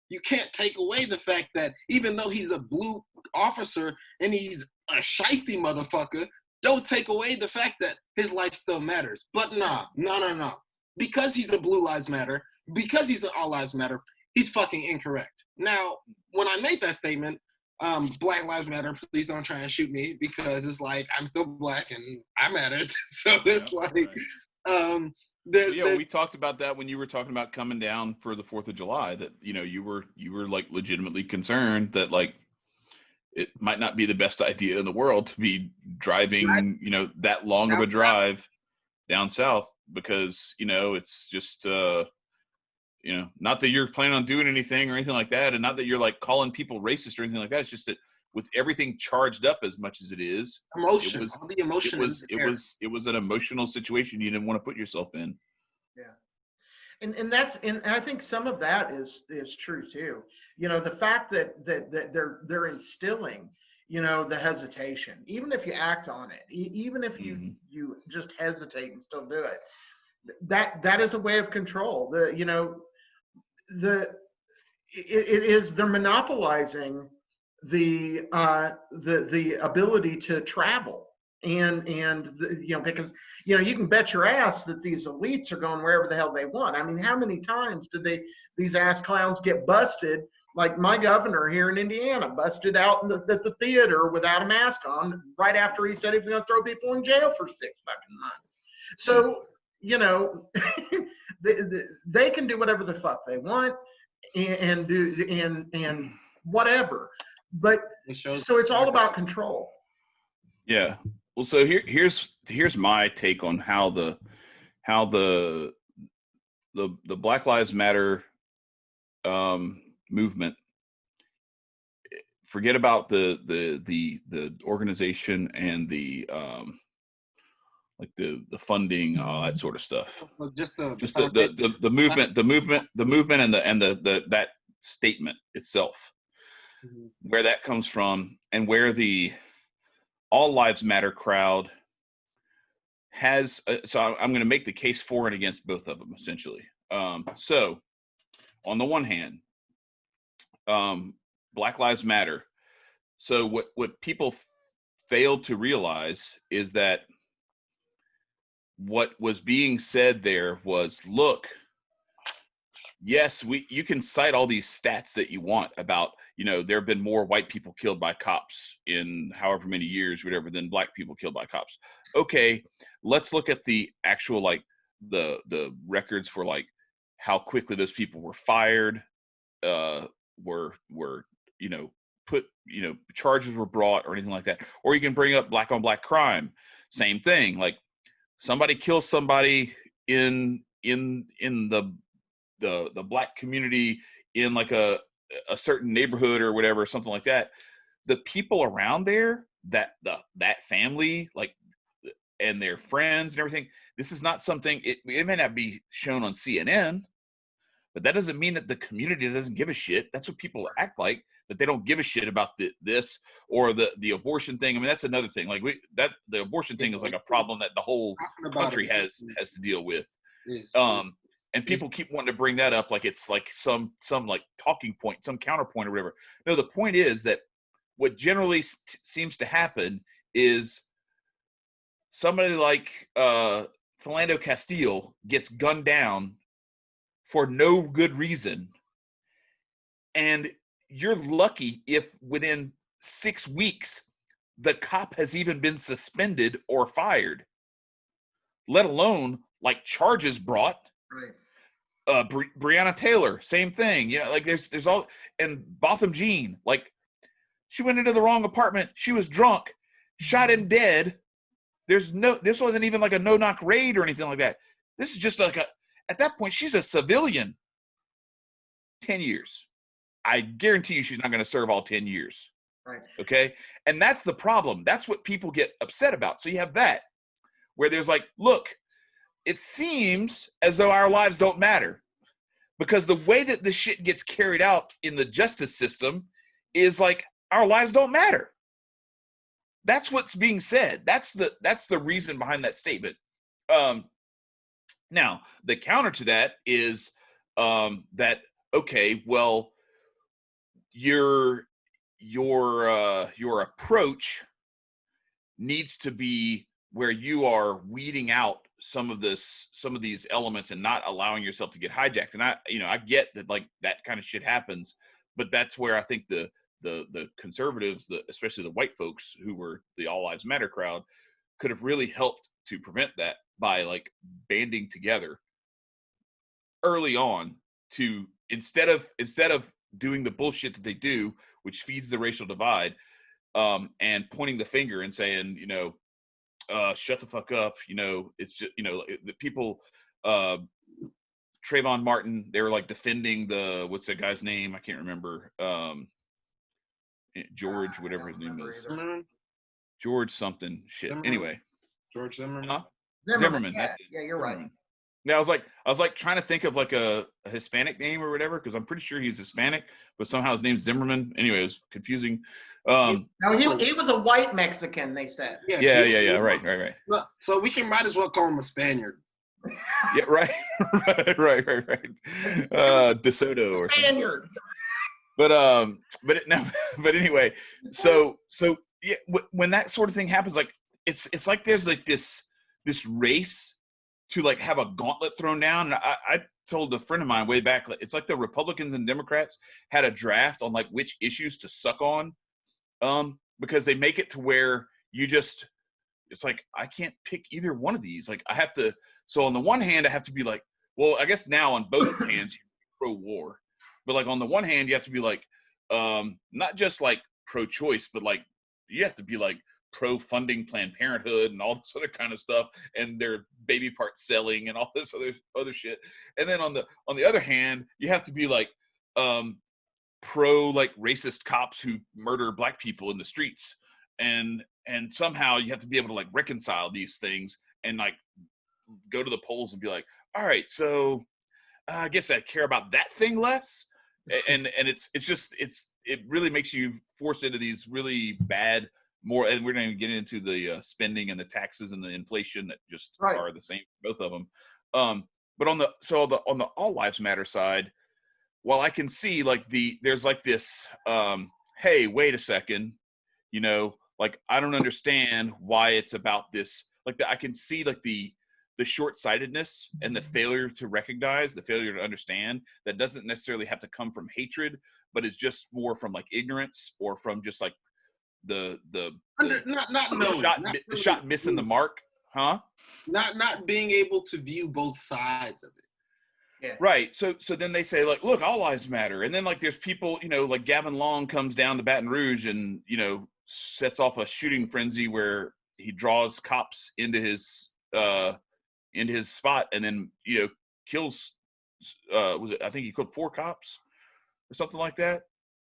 You can't take away the fact that even though he's a blue officer and he's a shiesty motherfucker, don't take away the fact that his life still matters. But no. Because he's a Blue Lives Matter, because he's an All Lives Matter, he's fucking incorrect. Now, when I made that statement, Black Lives Matter, please don't try and shoot me, because it's like, I'm still Black and I mattered. So it's we talked about that when you were talking about coming down for the 4th of July, that, you were like legitimately concerned that like it might not be the best idea in the world to be driving, that long of a drive down south, because, it's just, You know, not that you're planning on doing anything or anything like that, and not that you're like calling people racist or anything like that. It's just that with everything charged up as much as it is, Emotion, all the emotion. It was an emotional situation you didn't want to put yourself in. Yeah. And I think some of that is true too. You know, the fact that they're instilling, you know, the hesitation, even if you act on it, even if you just hesitate and still do it, that is a way of control. It is, they're monopolizing the ability to travel. Because, you know, you can bet your ass that these elites are going wherever the hell they want. I mean, how many times did these ass clowns get busted? Like my governor here in Indiana busted out at the theater without a mask on right after he said he was going to throw people in jail for 6 fucking months. So, you know, they can do whatever the fuck they want and do and whatever. But so it's all about control. Yeah. Well, so here's my take on how the Black Lives Matter movement. Forget about the organization and the like the funding, that sort of stuff. Just the movement and the that statement itself, where that comes from, and where the All Lives Matter crowd has. So I'm going to make the case for and against both of them essentially. So on the one hand, Black Lives Matter. So what people failed to realize is that what was being said there was, look, yes, you can cite all these stats that you want about, you know, there have been more white people killed by cops in however many years, whatever, than black people killed by cops. Okay, let's look at the actual, like, the records for, like, how quickly those people were fired, were you know, put, you know, charges were brought or anything like that. Or you can bring up black on black crime. Same thing. Like, somebody kills somebody in the black community in like a certain neighborhood or whatever, something like that. The people around there, that family, like, and their friends and everything, this is not something, it may not be shown on CNN, but that doesn't mean that the community doesn't give a shit. That's what people act like, that they don't give a shit about this or the abortion thing. I mean, that's another thing. Like, the abortion thing is like a problem that the whole country has to deal with. And people keep wanting to bring that up like it's like some like talking point, some counterpoint or whatever. No, the point is that what generally seems to happen is somebody like Philando Castile gets gunned down for no good reason, and you're lucky if within 6 weeks the cop has even been suspended or fired, let alone like charges brought. Right. Breonna Taylor, same thing. You know, like there's all, and Botham Jean, like, she went into the wrong apartment, she was drunk, shot him dead. This wasn't even like a no-knock raid or anything like that. This is just like at that point, she's a civilian. 10 years. I guarantee you she's not going to serve all 10 years. Right. Okay? And that's the problem. That's what people get upset about. So you have that, where there's like, look, it seems as though our lives don't matter, because the way that this shit gets carried out in the justice system is like, our lives don't matter. That's what's being said. That's the reason behind that statement. Now, the counter to that is that, okay, well, your approach needs to be where you are weeding out some of these elements and not allowing yourself to get hijacked. And I get that, like, that kind of shit happens, but that's where I think the conservatives, especially the white folks who were the All Lives Matter crowd, could have really helped to prevent that by, like, banding together early on to, instead of doing the bullshit that they do, which feeds the racial divide, and pointing the finger and saying, you know, shut the fuck up. You know, it's just, you know, the people, Trayvon Martin, they were like defending what's that guy's name? I can't remember. George, whatever his name is. Zimmerman? George something shit. Zimmerman? Anyway. George Zimmerman? Huh? Zimmerman. That's Yeah, you're right. Yeah, I was like trying to think of like a Hispanic name or whatever, because I'm pretty sure he's Hispanic, but somehow his name's Zimmerman. Anyway, it was confusing. No, he was a white Mexican, they said. Yeah. Right. So we might as well call him a Spaniard. Yeah, right. DeSoto or something. Spaniard. But anyway, so yeah, when that sort of thing happens, like it's like there's like this race to like have a gauntlet thrown down. And I told a friend of mine way back, it's like the Republicans and Democrats had a draft on like which issues to suck on, because they make it to where it's like, I can't pick either one of these. Like I have to, so on the one hand, I have to be like, well, I guess now on both hands, you're pro-war, but like on the one hand, you have to be like, not just like pro-choice, but like you have to be like pro-funding Planned Parenthood and all this other kind of stuff, and their baby part selling and all this other shit. And then on the other hand, you have to be like pro like racist cops who murder black people in the streets, and somehow you have to be able to like reconcile these things and like go to the polls and be like, all right, so I guess I care about that thing less. And it really makes you forced into these really bad and we're not even getting into the spending and the taxes and the inflation that just are the same, both of them. But on the All Lives Matter side, while I can see like there's like this, hey, wait a second, like I don't understand why it's about this. Like I can see like the short-sightedness and the failure to recognize, the failure to understand that doesn't necessarily have to come from hatred, but it's just more from like ignorance or from just like the shot missing the mark, huh? Not being able to view both sides of it. Yeah. Right. So then they say like, look, all lives matter. And then like there's people, like Gavin Long comes down to Baton Rouge and, sets off a shooting frenzy where he draws cops into his spot and then, kills, I think he killed 4 cops or something like that,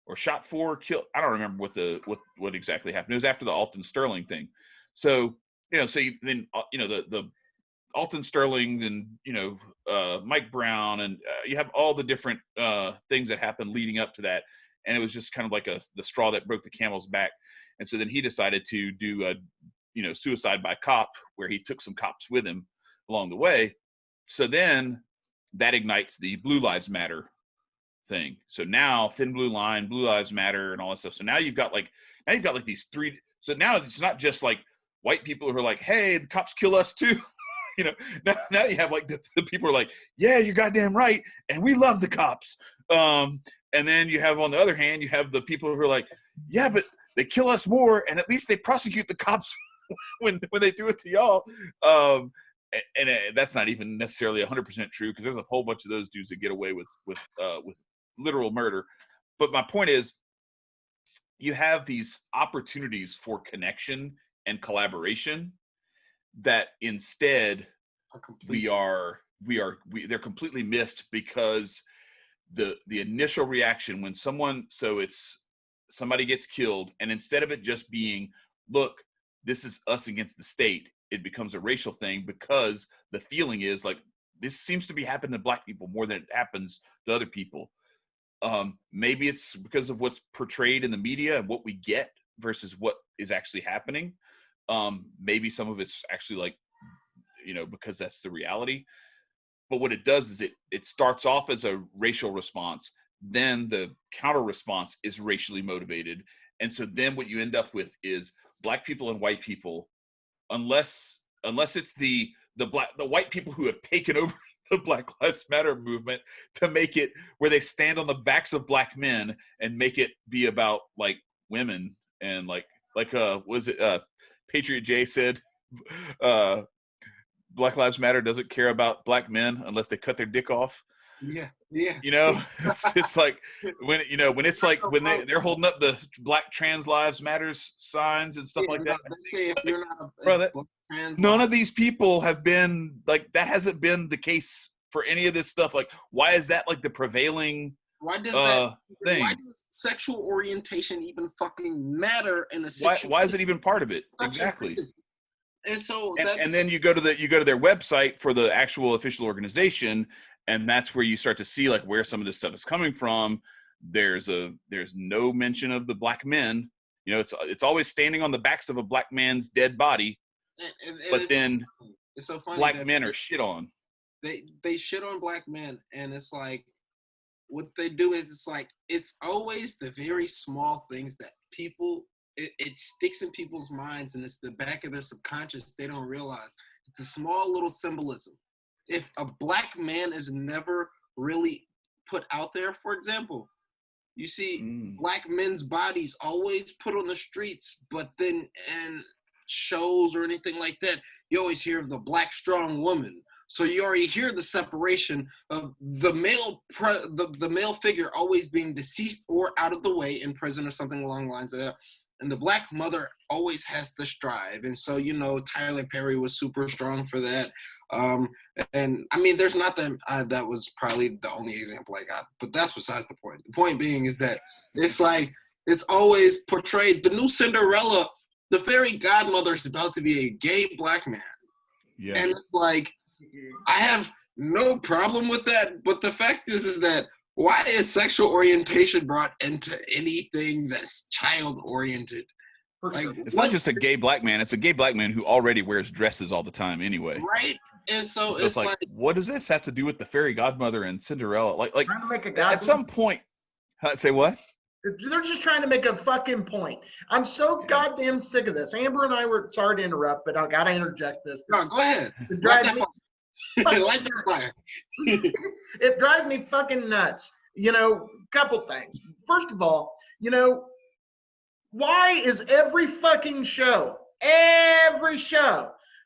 or shot 4, killed. I don't remember what exactly happened. It was after the Alton Sterling thing. So, the Alton Sterling and, Mike Brown, and you have all the different things that happened leading up to that. And it was just kind of like the straw that broke the camel's back. And so then he decided to do a, suicide by cop, where he took some cops with him along the way. So then that ignites the Blue Lives Matter thing. So now Thin Blue Line, Blue Lives Matter, and all that stuff. So now you've got like these 3. So now it's not just like white people who are like, hey, the cops kill us too. Now you have like the people who are like, yeah, you're goddamn right, and we love the cops. And then you have, on the other hand, you have the people who are like, yeah, but they kill us more, and at least they prosecute the cops when they do it to y'all. And that's not even necessarily 100% true, because there's a whole bunch of those dudes that get away with literal murder. But my point is, you have these opportunities for connection and collaboration that instead they're completely missed, because the initial reaction when somebody gets killed, and instead of it just being, look, this is us against the state, it becomes a racial thing, because the feeling is like, this seems to be happening to black people more than it happens to other people. Maybe it's because of what's portrayed in the media and what we get versus what is actually happening. Maybe some of it's actually like, because that's the reality. But what it does is it starts off as a racial response. Then the counter response is racially motivated. And so then what you end up with is black people and white people, unless it's the white people who have taken over the Black Lives Matter movement to make it where they stand on the backs of black men and make it be about like women, and Patriot J said, Black Lives Matter doesn't care about black men unless they cut their dick off. Yeah. It's like when it's like when they're holding up the Black Trans Lives Matters signs and stuff like that. They say if you're not none of these people have been like, that hasn't been the case for any of this stuff? Like, why is that like the prevailing Why does thing? Why does sexual orientation even fucking matter in a Why situation? is it even part of it? Exactly. And so and then you go to their website for the actual official organization, and that's where you start to see like where some of this stuff is coming from. There's no mention of the black men. You know, it's always standing on the backs of a black man's dead body, but then it's so funny black that men are shit on. They shit on black men, and it's like what they do is it's always the very small things that people it sticks in people's minds, and it's the back of their subconscious. They don't realize it's a small little symbolism. If a black man is never really put out there, for example, you see black men's bodies always put on the streets, but then in shows or anything like that, you always hear of the black strong woman. So you already hear the separation of the male figure always being deceased or out of the way in prison or something along the lines of that. And the black mother always has to strive. And so, you know, Tyler Perry was super strong for that. And I mean, there's nothing, that was probably the only example I got, but that's besides the point. The point being is that it's like, it's always portrayed, the new Cinderella, the fairy godmother is about to be a gay black man. Yeah. And it's like, I have no problem with that, but the fact is that why is sexual orientation brought into anything that's child-oriented? Like, it's not just a gay black man; it's a gay black man who already wears dresses all the time, anyway. Right? And so it's like, what does this have to do with the fairy godmother and Cinderella? Like trying to make a at some point, say what? They're just trying to make a fucking point. I'm so goddamn sick of this. Amber and I were sorry to interrupt, but I gotta interject this. No, go ahead. Light that fire. It drives me fucking nuts. You know, couple things. First of all, you know, why is every show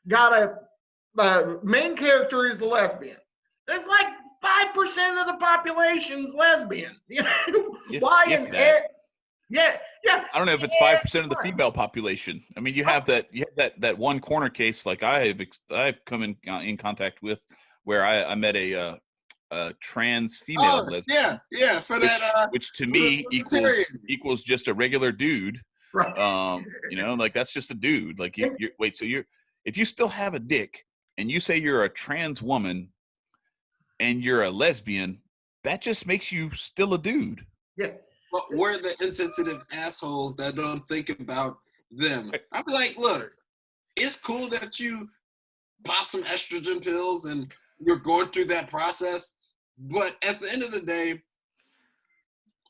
got a main character is a lesbian? There's like 5% of the population's lesbian. You know, why is it? Yeah. I don't know if it's 5% of the female population. I mean, you have that one corner case like I've come in contact with, where I met a trans female lesbian. Yeah, for that. Which to me equals just a regular dude. Right. You know, like that's just a dude. Like if you still have a dick and you say you're a trans woman and you're a lesbian, that just makes you still a dude. Yeah. But we're the insensitive assholes that don't think about them. I'd be like, look, it's cool that you pop some estrogen pills and you're going through that process, but at the end of the day,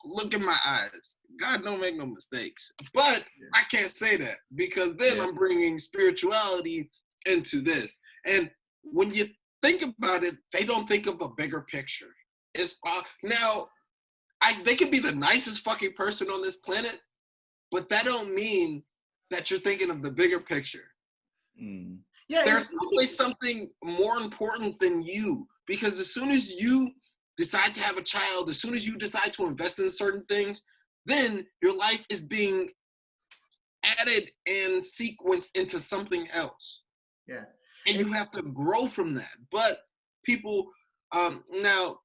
look in my eyes. God don't make no mistakes. But I can't say that because then I'm bringing spirituality into this. And when you think about it, they don't think of a bigger picture. It's now, they could be the nicest fucking person on this planet, but that don't mean that you're thinking of the bigger picture. Yeah, there's always something more important than you, because as soon as you decide to have a child, as soon as you decide to invest in certain things, then your life is being added and sequenced into something else. Yeah. And you have to grow from that. But people, now,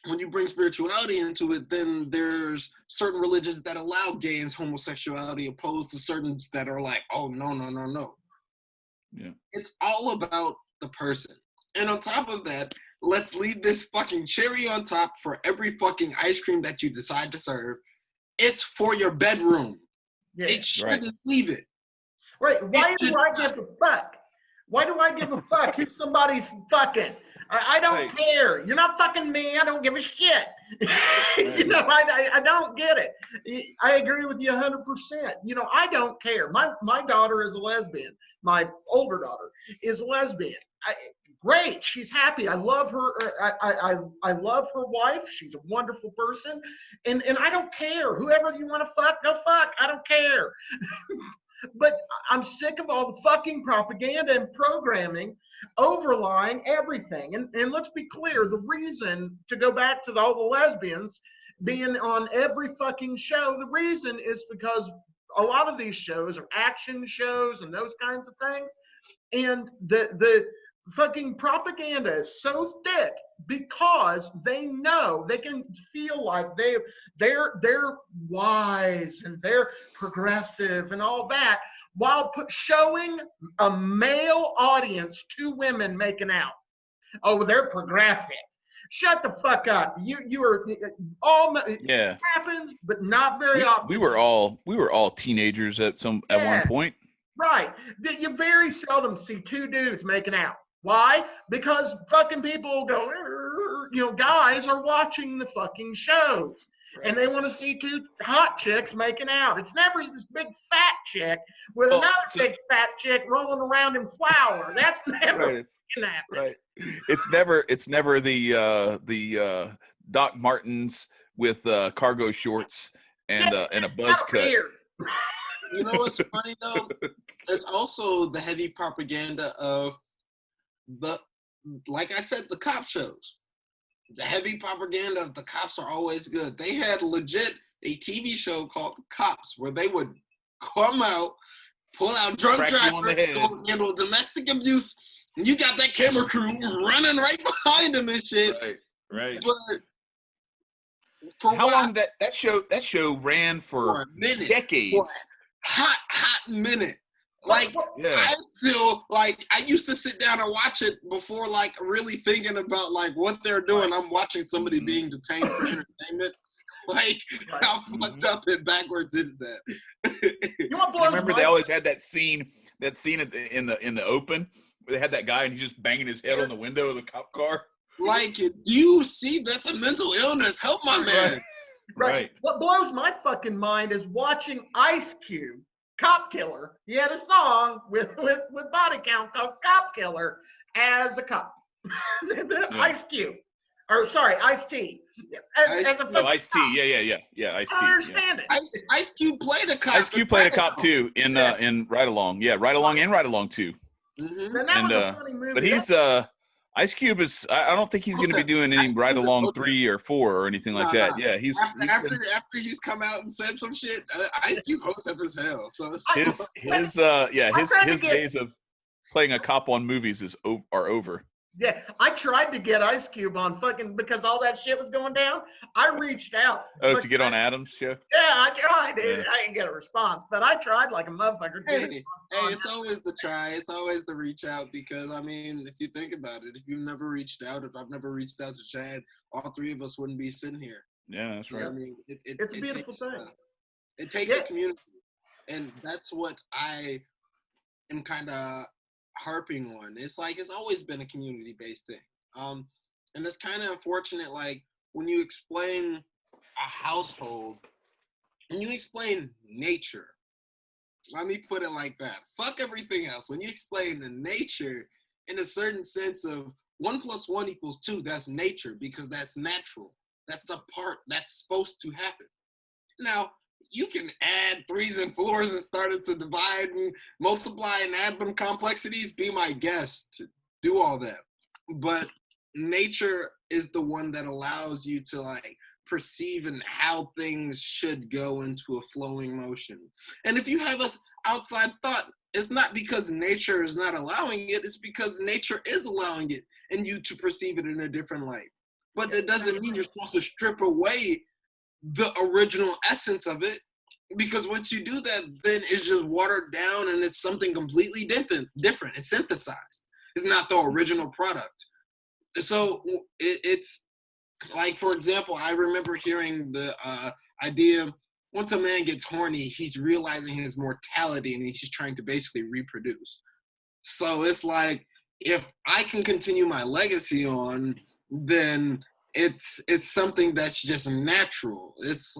when you bring spirituality into it, then there's certain religions that allow gay and homosexuality opposed to certain that are like, oh, no. Yeah. It's all about the person. And on top of that, let's leave this fucking cherry on top for every fucking ice cream that you decide to serve. It's for your bedroom. Yeah, it shouldn't leave it. Right. Why do I give a fuck? Why do I give a fuck if somebody's fucking? I don't care. You're not fucking me. I don't give a shit. You know, I don't get it. I agree with you 100%. You know, I don't care. My daughter is a lesbian. My older daughter is a lesbian. Great. She's happy. I love her. I love her wife. She's a wonderful person. And I don't care. Whoever you want to fuck, go fuck. I don't care. But I'm sick of all the fucking propaganda and programming overlying everything. And let's be clear, the reason, to go back to all the lesbians being on every fucking show, the reason is because a lot of these shows are action shows and those kinds of things. And the fucking propaganda is so thick because they know they can feel like they're wise and they're progressive and all that, while showing a male audience two women making out. Oh, they're progressive. Shut the fuck up. You are all. Yeah. It happens, but not very often. We were all teenagers at one point. Right. You very seldom see two dudes making out. Why? Because fucking people go, guys are watching the fucking shows. Right. And they want to see two hot chicks making out. It's never this big fat chick with another big fat chick rolling around in flour. That's never right. Right. It's never the Doc Martens with cargo shorts and a buzz cut. You know what's funny though? It's also the heavy propaganda of like I said, the cop shows. The heavy propaganda of the cops are always good. They had legit a TV show called The Cops where they would come out, pull out drunk drivers, go handle domestic abuse, and you got that camera crew running right behind them and shit. Right. But for how long that show ran for decades? For hot minute. Like, yeah. I used to sit down and watch it before, like, really thinking about, like, what they're doing. I'm watching somebody being detained for entertainment. Like, how fucked up and backwards is that? I remember they always had that scene in the open where they had that guy and he's just banging his head on the window of the cop car. Like, do you see that's a mental illness? Help my man. Right. What blows my fucking mind is watching Ice Cube, Cop Killer. He had a song with body count called Cop Killer as a cop. Ice Cube. Or sorry, Ice-T. Ice-T. Yeah. Ice-T. I don't understand it. Ice Cube played a cop. Ice Cube played a cop too in Ride Along. Yeah, Ride Along and Ride Along too. Mm-hmm. And that was a funny movie. But he's Ice Cube is. I don't think he's going to be doing any Ride Along 3 or 4 or anything like that. Yeah, he's after he's come out and said some shit. Ice Cube hopes up as hell. So his days of playing a cop on movies are over. Yeah, I tried to get Ice Cube on fucking because all that shit was going down. I reached out. To get on Adam's show? Yeah, I tried. Yeah. I didn't get a response, but I tried like a motherfucker. Hey, it's always the try. It's always the reach out because, I mean, if you think about it, if you've never reached out, if I've never reached out to Chad, all three of us wouldn't be sitting here. Yeah, that's right. I mean, it's a beautiful thing. It takes a community, and that's what I am kind of harping on. It's like it's always been a community-based thing, and it's kind of unfortunate. Like when you explain a household, and you explain nature. Let me put it like that. Fuck everything else. When you explain the nature in a certain sense of 1 + 1 = 2, that's nature because that's natural. That's a part that's supposed to happen. Now, you can add 3s and 4s and start it to divide and multiply and add them complexities. Be my guest to do all that. But nature is the one that allows you to like perceive and how things should go into a flowing motion. And if you have an outside thought, it's not because nature is not allowing it. It's because nature is allowing it and you to perceive it in a different light. But it doesn't mean you're supposed to strip away the original essence of it, because once you do that, then it's just watered down and it's something completely different. It's synthesized. It's not the original product. So it's like, for example, I remember hearing the idea, once a man gets horny, he's realizing his mortality and he's just trying to basically reproduce. So it's like, if I can continue my legacy on, then it's something that's just natural. It's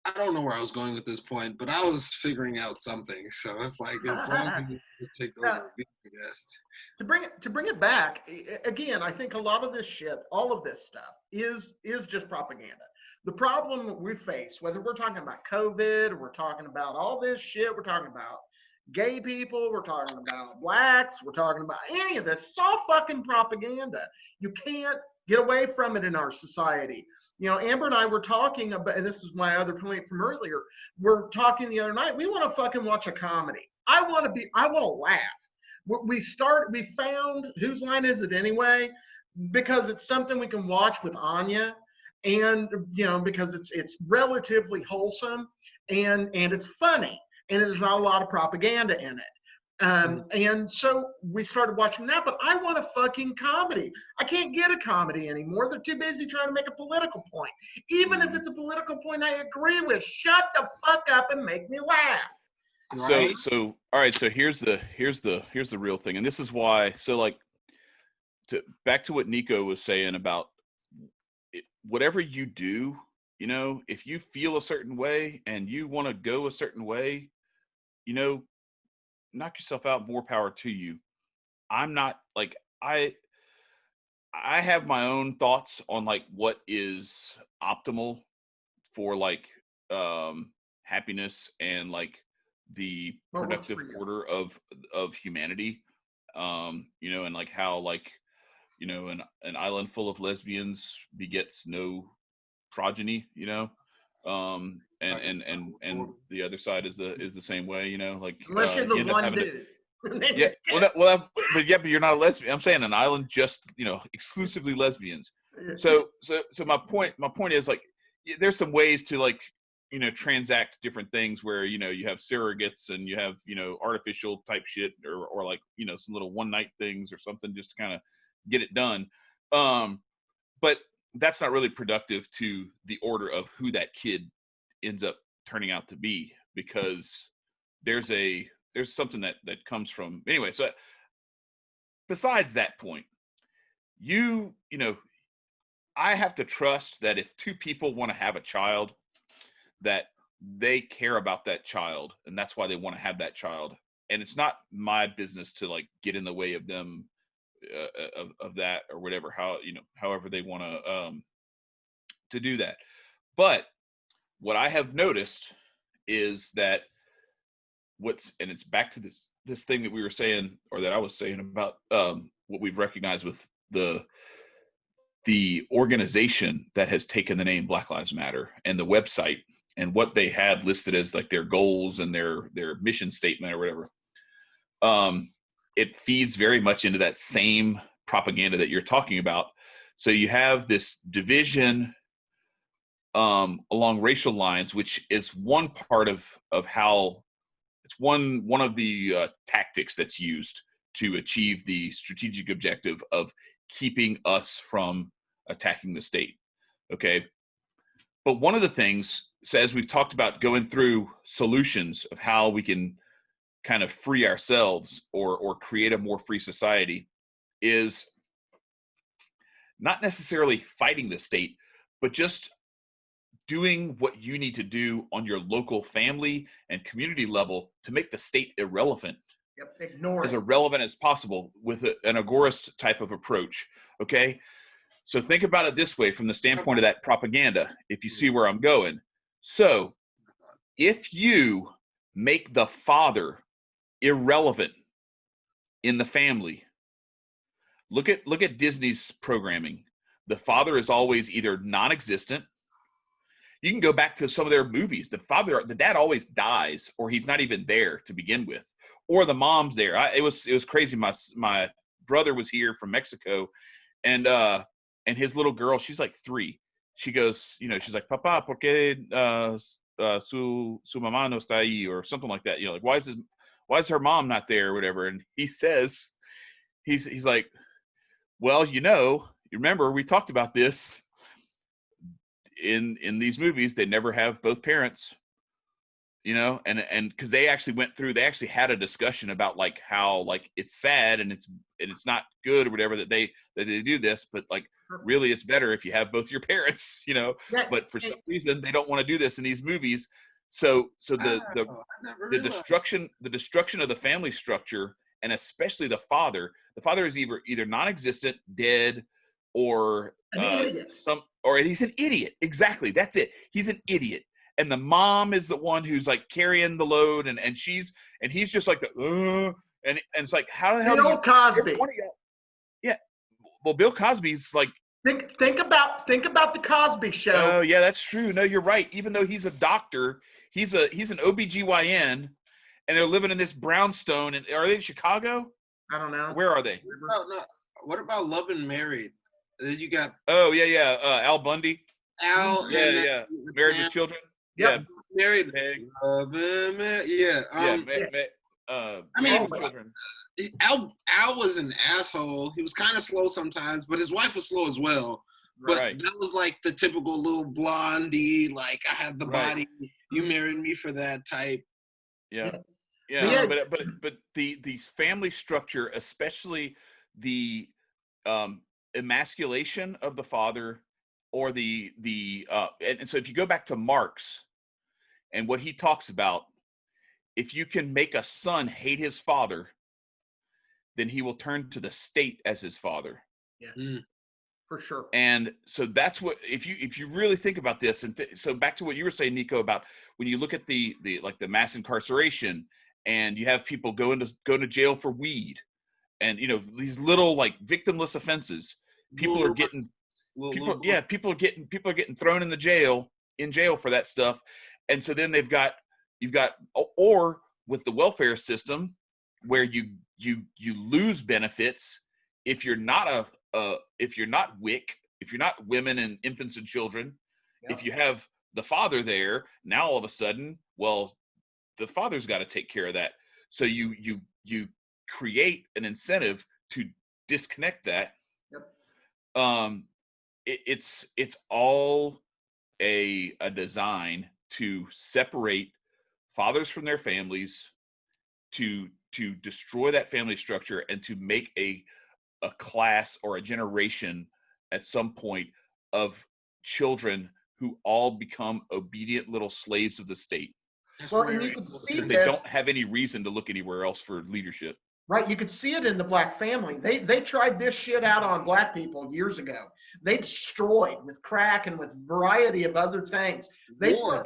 I don't know where I was going with this point, but I was figuring out something. So it's like, as long as you take over, be the guest. To bring it back again, I think a lot of this shit, all of this stuff, is just propaganda. The problem we face, whether we're talking about COVID, we're talking about all this shit, we're talking about gay people, we're talking about blacks, we're talking about any of this. It's all fucking propaganda. You can't get away from it in our society. You know, Amber and I were talking about, and this is my other point from earlier, we're talking the other night, we want to fucking watch a comedy. I want to laugh. We found Whose Line Is It Anyway? Because it's something we can watch with Anya, and because it's relatively wholesome, and it's funny, and there's not a lot of propaganda in it. And so we started watching that, but I want a fucking comedy. I can't get a comedy anymore. They're too busy trying to make a political point. Even if it's a political point I agree with, shut the fuck up and make me laugh. Right? So all right, so here's the real thing. And this is why, so like, back to what Nicco was saying about whatever you do, if you feel a certain way and you want to go a certain way, knock yourself out, more power to you. I'm not like, I have my own thoughts on like what is optimal for like happiness and like the productive order of humanity. And like how like, an island full of lesbians begets no progeny, and the other side is the same way, like unless you're the one dude. But you're not a lesbian. I'm saying an island just exclusively lesbians. So my point is like, there's some ways to like transact different things where you have surrogates and you have artificial type shit or like some little one night things or something just to kind of get it done. But that's not really productive to the order of who that kid ends up turning out to be, because there's something that comes from anyway. So besides that point, I have to trust that if two people want to have a child, that they care about that child, and that's why they want to have that child. And it's not my business to like get in the way of them of that or whatever, however they want to do that. But what I have noticed is that and it's back to this thing that we were saying, or that I was saying about what we've recognized with the organization that has taken the name Black Lives Matter and the website and what they have listed as like their goals and their mission statement or whatever. It feeds very much into that same propaganda that you're talking about. So you have this division along racial lines, which is one part of how it's one of the tactics that's used to achieve the strategic objective of keeping us from attacking the state. Okay. But one of the things, as we've talked about going through solutions of how we can kind of free ourselves or create a more free society, is not necessarily fighting the state, but just doing what you need to do on your local family and community level to make the state irrelevant. Yep, ignore as it. irrelevant as possible with an agorist type of approach. Okay. So think about it this way from the standpoint of that propaganda, if you see where I'm going. So if you make the father irrelevant in the family, look at Disney's programming. The father is always either non-existent. You can go back to some of their movies. The dad always dies, or he's not even there to begin with, or the mom's there. It was crazy. My brother was here from Mexico, and his little girl, she's like 3. She goes, she's like, "Papa, ¿por qué su mamá no está ahí?" or something like that. Like, why is her mom not there or whatever? And he says, he's like, well, you remember we talked about this in these movies. They never have both parents, and because they actually had a discussion about like how like it's sad and it's not good or whatever that they do this, but like really it's better if you have both your parents, but for some reason they don't want to do this in these movies. So the destruction of the family structure, and especially the father is either non-existent, dead, or he's an idiot. Exactly. That's it. He's an idiot. And the mom is the one who's like carrying the load, and he's just like and it's like, how the hell Bill Cosby. Yeah. Well, Bill Cosby's like, think about the Cosby Show. Oh yeah, that's true. No, you're right. Even though he's a doctor, he's an OBGYN, and they're living in this brownstone. And are they in Chicago? I don't know. Where are they? What about Love and Married? You got Oh yeah. Al Bundy. Al. Yeah, and yeah. Married with Children. Yep. Yeah. Married. Meg. Love and Married. Yeah. I Married mean, with Children. Al was an asshole. He was kind of slow sometimes, but his wife was slow as well. But Right. that was like the typical little blondie, like I have the body, you married me for that type. Yeah. Yeah. But the family structure, especially the emasculation of the father, or and so if you go back to Marx and what he talks about, if you can make a son hate his father, then he will turn to the state as his father. Yeah. For sure. And so that's what, if you really think about this, and so back to what you were saying, Nicco, about when you look at the mass incarceration, and you have people going to jail for weed, and these little like victimless offenses, people are getting thrown in jail for that stuff. And so then you've got or with the welfare system, where you lose benefits if you're not if you're not WIC, if you're not women and infants and children. If you have the father there, now all of a sudden, well, the father's got to take care of that. So you create an incentive to disconnect that. It's all a design to separate fathers from their families, to destroy that family structure, and to make a class or a generation at some point of children who all become obedient little slaves of the state. Well, and you can see because they don't have any reason to look anywhere else for leadership. Right, you could see it in the black family. They tried this shit out on black people years ago. They destroyed with crack and with variety of other things. War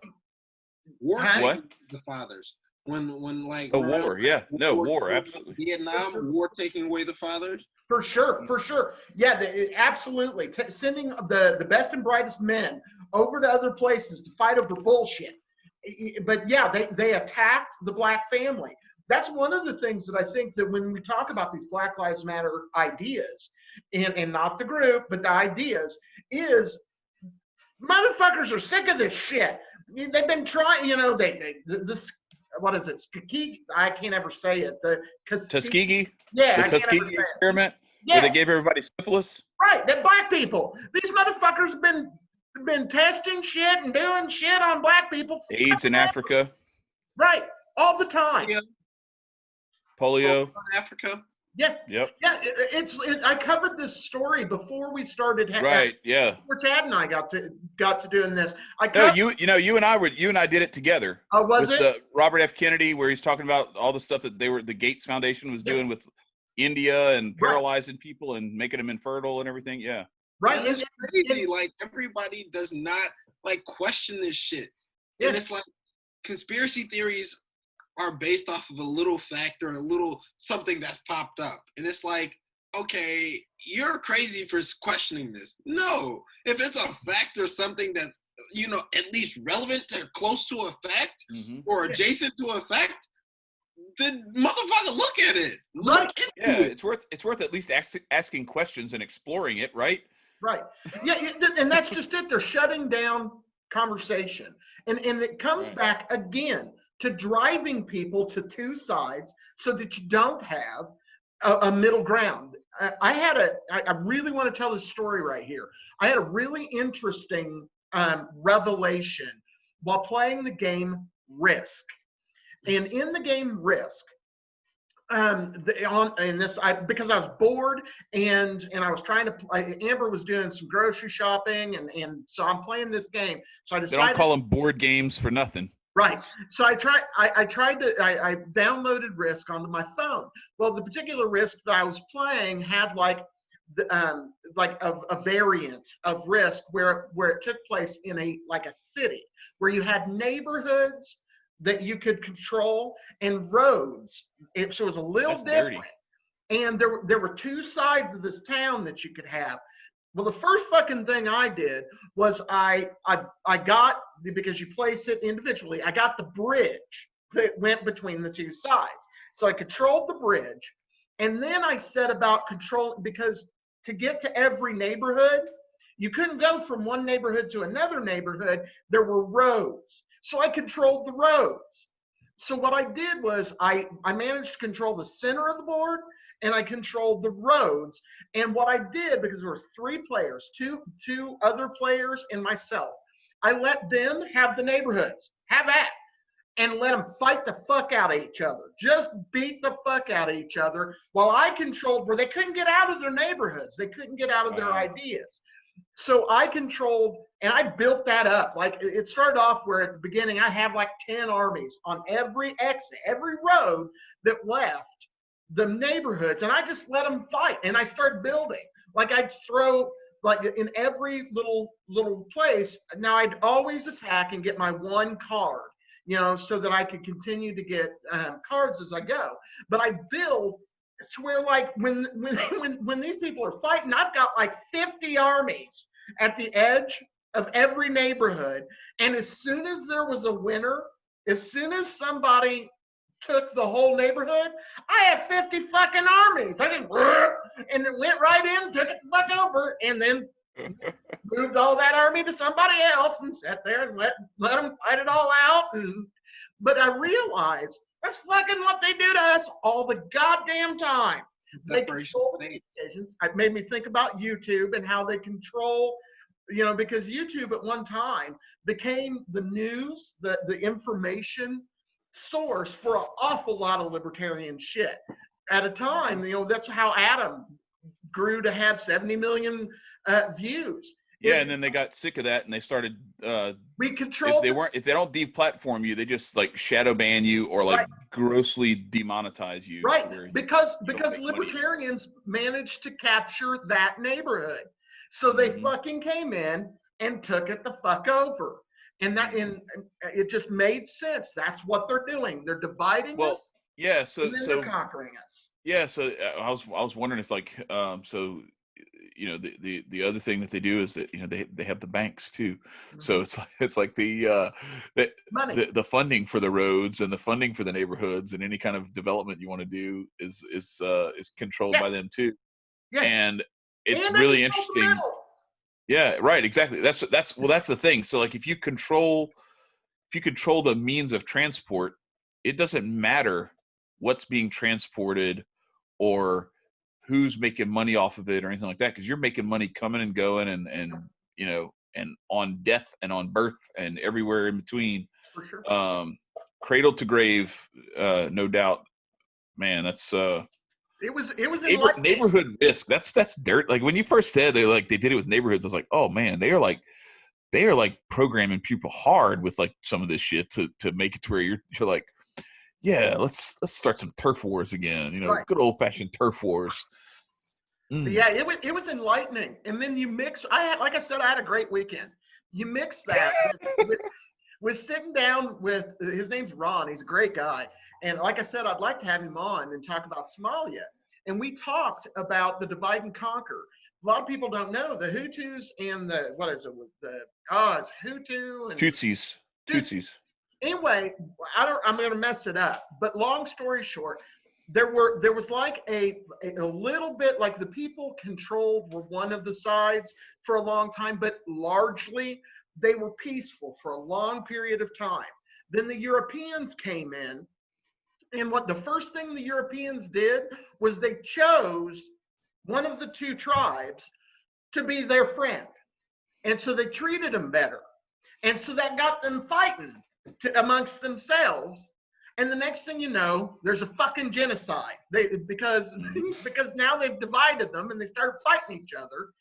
What? the fathers. When like war, yeah. No, war, absolutely. Vietnam, war taking away the fathers. For sure. Yeah, absolutely. Sending the best and brightest men over to other places to fight over bullshit. But yeah, they attacked the black family. That's one of the things that I think that when we talk about these Black Lives Matter ideas, and not the group, but the ideas, is motherfuckers are sick of this shit. They've been trying, this, what is it? I can't ever say it. The Tuskegee? Yeah. The Tuskegee experiment? Yeah. Where they gave everybody syphilis? Right. That black people. These motherfuckers have been testing shit and doing shit on black people. AIDS in Africa. Right. All the time. Yeah. Polio. In Africa. Yeah. Yep. Yeah. I covered this story before we started. Right. Yeah. Before Chad and I got to doing this. You and I did it together. Oh, was with it? Robert F. Kennedy, where he's talking about all the stuff that the Gates Foundation was doing with India and paralyzing people and making them infertile and everything. Yeah. Right. And it's crazy. Like, everybody does not like question this shit. Yeah. And it's like conspiracy theories are based off of a little fact or a little something that's popped up. And it's like, okay, you're crazy for questioning this. No, if it's a fact or something that's, at least relevant to close to a fact or adjacent to a fact, then motherfucker, look at it. Look into it. It's worth at least asking questions and exploring it, right? Right. Yeah, and that's just it. They're shutting down conversation. And it comes back again to driving people to two sides so that you don't have a middle ground. I really want to tell this story right here. I had a really interesting revelation while playing the game Risk. And in the game Risk, because I was bored and I was trying to Amber was doing some grocery shopping and so I'm playing this game. So I decided they don't call them board games for nothing. Right. So I downloaded Risk onto my phone. Well, the particular Risk that I was playing had like a variant of Risk where it took place in a city where you had neighborhoods that you could control and roads. So it was a little different. Dirty. And there were two sides of this town that you could have. Well, the first fucking thing I did was I got, because you place it individually, I got the bridge that went between the two sides. So I controlled the bridge, And then I set about control, because to get to every neighborhood, you couldn't go from one neighborhood to another neighborhood. There were roads. So I controlled the roads. So what I did was I managed to control the center of the board, and I controlled the roads. And what I did, because there was 3 players, two other players and myself, I let them have the neighborhoods, have at, and let them fight the fuck out of each other. Just beat the fuck out of each other while I controlled where they couldn't get out of their neighborhoods. They couldn't get out of their ideas. So I controlled, and I built that up. Like, it started off where at the beginning I have like 10 armies on every exit, every road that left the neighborhoods, and I just let them fight. And I started building. Like, I'd throw, like, in every little place. Now I'd always attack and get my 1 card, you know, so that I could continue to get cards as I go. But I build to where, like, when these people are fighting, I've got like 50 armies at the edge of every neighborhood. And as soon as there was a winner, as soon as somebody took the whole neighborhood, I have 50 fucking armies. I just, and it went right in, took it the fuck over, and then moved all that army to somebody else and sat there and let them fight it all out. But I realized that's fucking what they do to us all the goddamn time. They control the decisions. It made me think about YouTube and how they control, you know, because YouTube at one time became the news, the information source for an awful lot of libertarian shit. At a time, you know, that's how Adam grew to have 70 million views. Yeah, and then they got sick of that, and they started. We control. If they don't deplatform you, they just like shadow ban you or like grossly demonetize you. Right, because libertarians managed to capture that neighborhood, so they fucking came in and took it the fuck over, and it just made sense. That's what they're doing. They're dividing us. Yeah, and then they're conquering us. Yeah, so I was wondering if like so. You know, the other thing that they do is that, you know, they have the banks too. So it's like the funding for the roads and the funding for the neighborhoods and any kind of development you want to do is controlled by them too. Yeah. And it's really interesting. Yeah, right, exactly. That's the thing. So like if you control the means of transport, it doesn't matter what's being transported or who's making money off of it or anything like that, because you're making money coming and going and you know, and on death and on birth and everywhere in between. For sure. Cradle to grave, no doubt. Man, that's it was neighborhood risk. That's dirt. Like when you first said they did it with neighborhoods, I was like, oh man, they are like programming people hard with like some of this shit to make it to where you're like, yeah, let's start some turf wars again. You know, good old fashioned turf wars. Yeah, it was enlightening. And then you mix. I had a great weekend. You mix that with sitting down with, his name's Ron. He's a great guy. And like I said, I'd like to have him on and talk about Somalia. And we talked about the divide and conquer. A lot of people don't know the Hutus and it's Hutu and Tutsis. Anyway, I'm going to mess it up, but long story short, there was like a little bit like the people controlled were one of the sides for a long time, but largely they were peaceful for a long period of time. Then the Europeans came in, and what the first thing the Europeans did was they chose one of the 2 tribes to be their friend. And so they treated them better. And so that got them fighting amongst themselves, and the next thing you know, there's a fucking genocide. Because now they've divided them and they started fighting each other.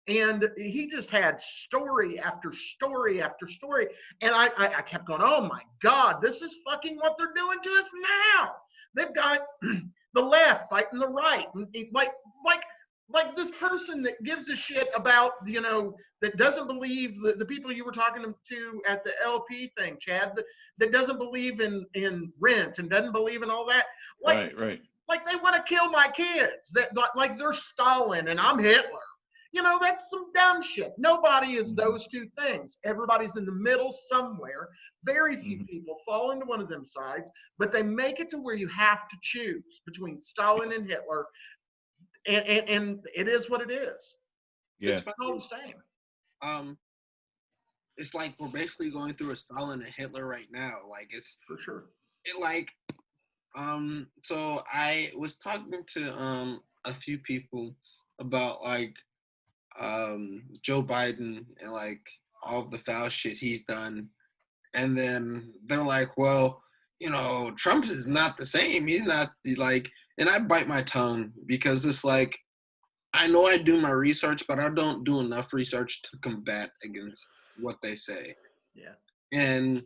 And he just had story after story after story, and I kept going, oh my God, this is fucking what they're doing to us now. They've got the left fighting the right, and like this person that gives a shit about, you know, that doesn't believe the people you were talking to at the LP thing, Chad, that doesn't believe in rent and doesn't believe in all that. Like, right. Like they want to kill my kids. That like they're Stalin and I'm Hitler. That's some dumb shit. Nobody is those two things. Everybody's in the middle somewhere. Very few people fall into one of them sides, but they make it to where you have to choose between Stalin and Hitler, and it is what it is. Yeah. It's all the same. It's like we're basically going through a Stalin and Hitler right now. Like, it's for sure. So I was talking to a few people about like Joe Biden and like all the foul shit he's done, and then they're like, well, Trump is not the same. He's not and I bite my tongue because it's like, I know I do my research, but I don't do enough research to combat against what they say. Yeah. And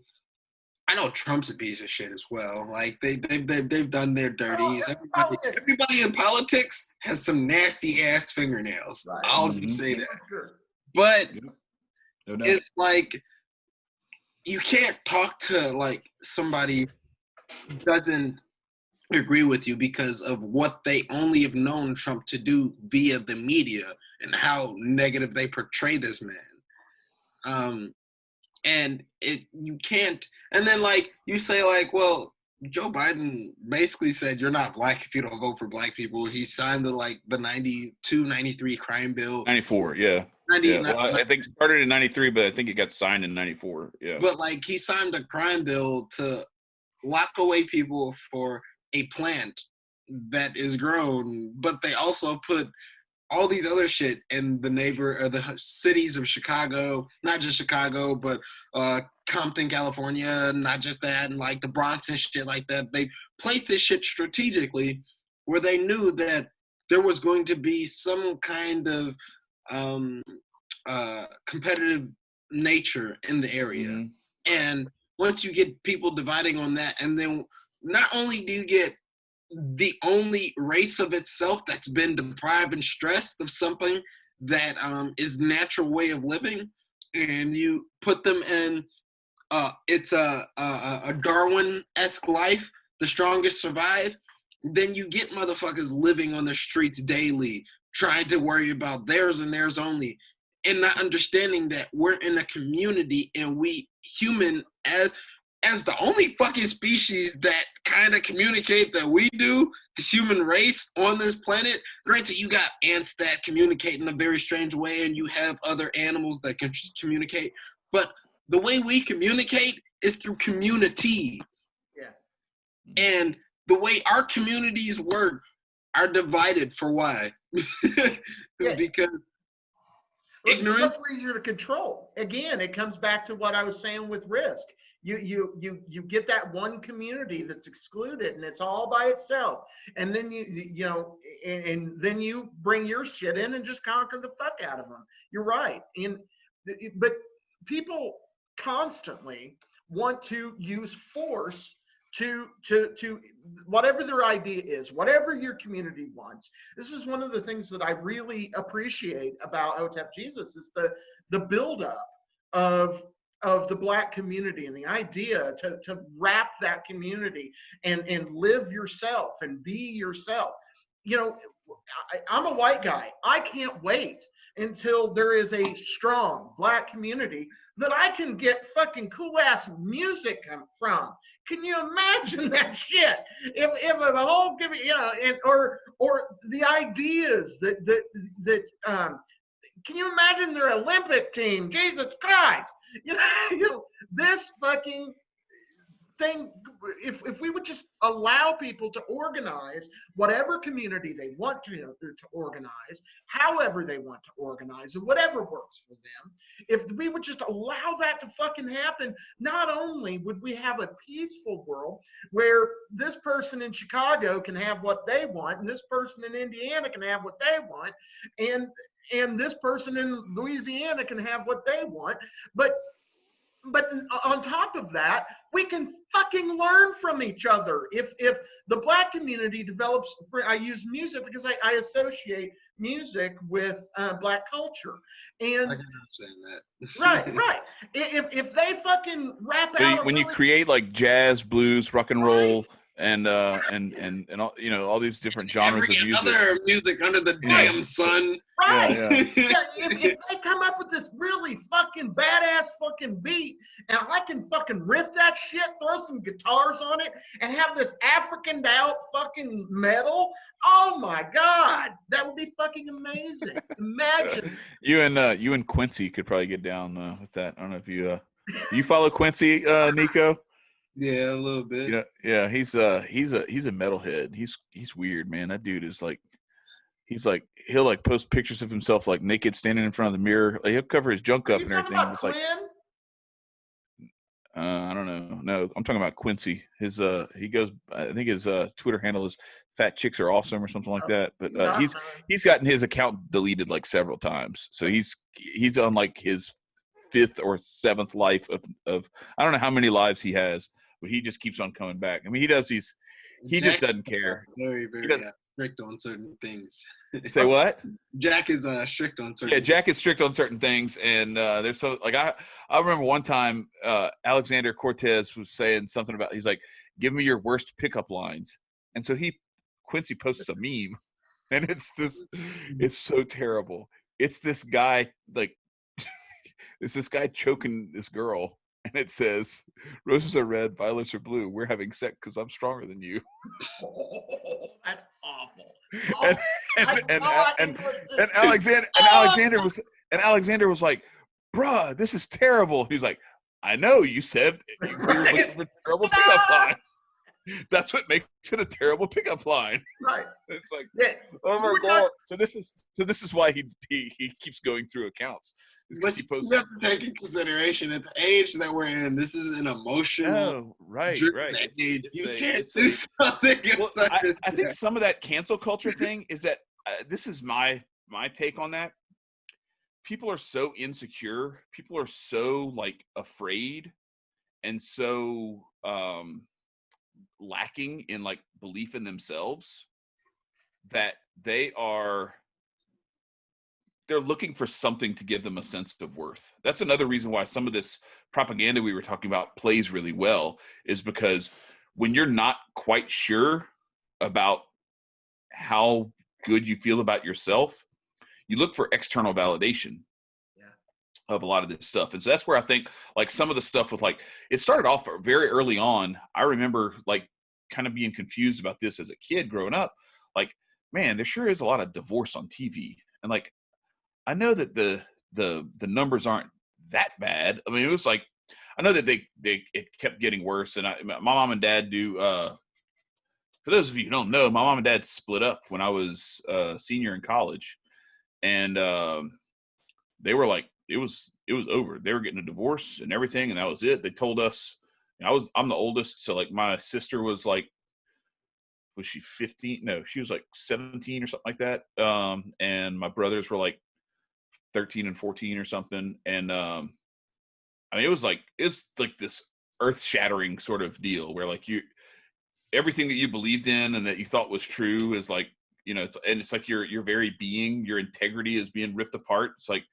I know Trump's a piece of shit as well. Like they've done their dirties. Everybody in politics has some nasty ass fingernails. Right. I'll just say that. Sure. But No doubt. it's like you can't talk to like somebody who doesn't agree with you because of what they only have known Trump to do via the media and how negative they portray this man. And you can't, and then like you say like, well, Joe Biden basically said you're not black if you don't vote for black people. He signed the 92, 93 crime bill. 94, yeah. 90, Well, I think it started in 93, but I think it got signed in 94. Yeah. But like he signed a crime bill to lock away people for a plant that is grown, but they also put all these other shit in the cities of Chicago, not just Chicago, but Compton, California, not just that, and like the Bronx and shit like that. They placed this shit strategically where they knew that there was going to be some kind of competitive nature in the area. Mm-hmm. And once you get people dividing on that, and then not only do you get the only race of itself that's been deprived and stressed of something that is natural way of living, and you put them in it's a Darwin-esque life, the strongest survive, then you get motherfuckers living on the streets daily, trying to worry about theirs and theirs only, and not understanding that we're in a community and we human as the only fucking species that kind of communicate that we do, the human race on this planet. Granted, you got ants that communicate in a very strange way, and you have other animals that can communicate. But the way we communicate is through community. Yeah. And the way our communities work are divided for why? Because ignorance. It's easier to control. Again, it comes back to what I was saying with risk. You get that one community that's excluded and it's all by itself, and then and then you bring your shit in and just conquer the fuck out of them. You're right. But people constantly want to use force to whatever their idea is, whatever your community wants. This is one of the things that I really appreciate about OTEP Jesus is the buildup of the Black community and the idea to wrap that community and live yourself and be yourself. I'm a white guy. I can't wait until there is a strong Black community that I can get fucking cool ass music from. Can you imagine that shit? If a whole or the ideas that can you imagine their Olympic team? Jesus Christ! This fucking thing. If we would just allow people to organize whatever community they want to organize, however they want to organize, and whatever works for them, if we would just allow that to fucking happen, not only would we have a peaceful world where this person in Chicago can have what they want, and this person in Indiana can have what they want, and this person in Louisiana can have what they want, but on top of that, we can fucking learn from each other. If the Black community develops, I use music because I associate music with Black culture, and I can understand that. right. If they fucking rap out, when you create like jazz, blues, rock and roll, and all, all these different genres of music. Other music under the damn sun. Right. Yeah, yeah. Yeah, if they come up with this really fucking badass fucking beat and I can fucking riff that shit, throw some guitars on it, and have this Africaned out fucking metal, oh my God, that would be fucking amazing. Imagine. You and Quincy could probably get down with that. I don't know if you do you follow Quincy, Nicco? Yeah, a little bit. You know, yeah, he's a metalhead. He's weird, man. That dude is like, he'll like post pictures of himself like naked standing in front of the mirror. Like, he'll cover his junk Are up you and talking everything. about It's like, Quinn? I don't know. No, I'm talking about Quincy. His he goes. I think his Twitter handle is "Fat Chicks Are Awesome" or something like that. But he's gotten his account deleted like several times. So he's on like his 5th or 7th life of I don't know how many lives he has, but he just keeps on coming back. I mean, he just doesn't care. Very, very strict on certain things. Say what? Jack is strict on certain. Yeah, Jack is strict on certain things, and there's so like I remember one time Alexander Cortez was saying something about, he's like, "Give me your worst pickup lines," and so Quincy posts a meme, and it's so terrible. It's this guy like it's this guy choking this girl, and it says, "Roses are red, violets are blue. We're having sex because I'm stronger than you." Oh, that's awful. And Alexander was like, "Bruh, this is terrible." He's like, "I know, you said we were looking for terrible pickup lines. That's what makes it a terrible pickup line." Right. It's like, yeah. oh my God. So this is why he keeps going through accounts. But you have to take in consideration at the age that we're in, this is an emotional, right. Age. You can't do something. Well, I think some of that cancel culture thing is that this is my take on that. People are so insecure. People are so like afraid, and so lacking in like belief in themselves that they're looking for something to give them a sense of worth. That's another reason why some of this propaganda we were talking about plays really well, is because when you're not quite sure about how good you feel about yourself, you look for external validation of a lot of this stuff. And so that's where I think like some of the stuff with like, it started off very early on. I remember like kind of being confused about this as a kid growing up. Like, man, there sure is a lot of divorce on TV. And like, I know that the numbers aren't that bad. I mean, it was like, I know that it kept getting worse. And my mom and dad do, for those of you who don't know, my mom and dad split up when I was a senior in college, and they were like, it was over. They were getting a divorce and everything, and that was it. They told us, I'm the oldest, so like my sister was like, was she 15? No, she was like 17 or something like that. And my brothers were like 13 and 14 or something. And I mean, it's like this earth-shattering sort of deal where like everything that you believed in and that you thought was true is like, it's like your very being, your integrity is being ripped apart. It's like,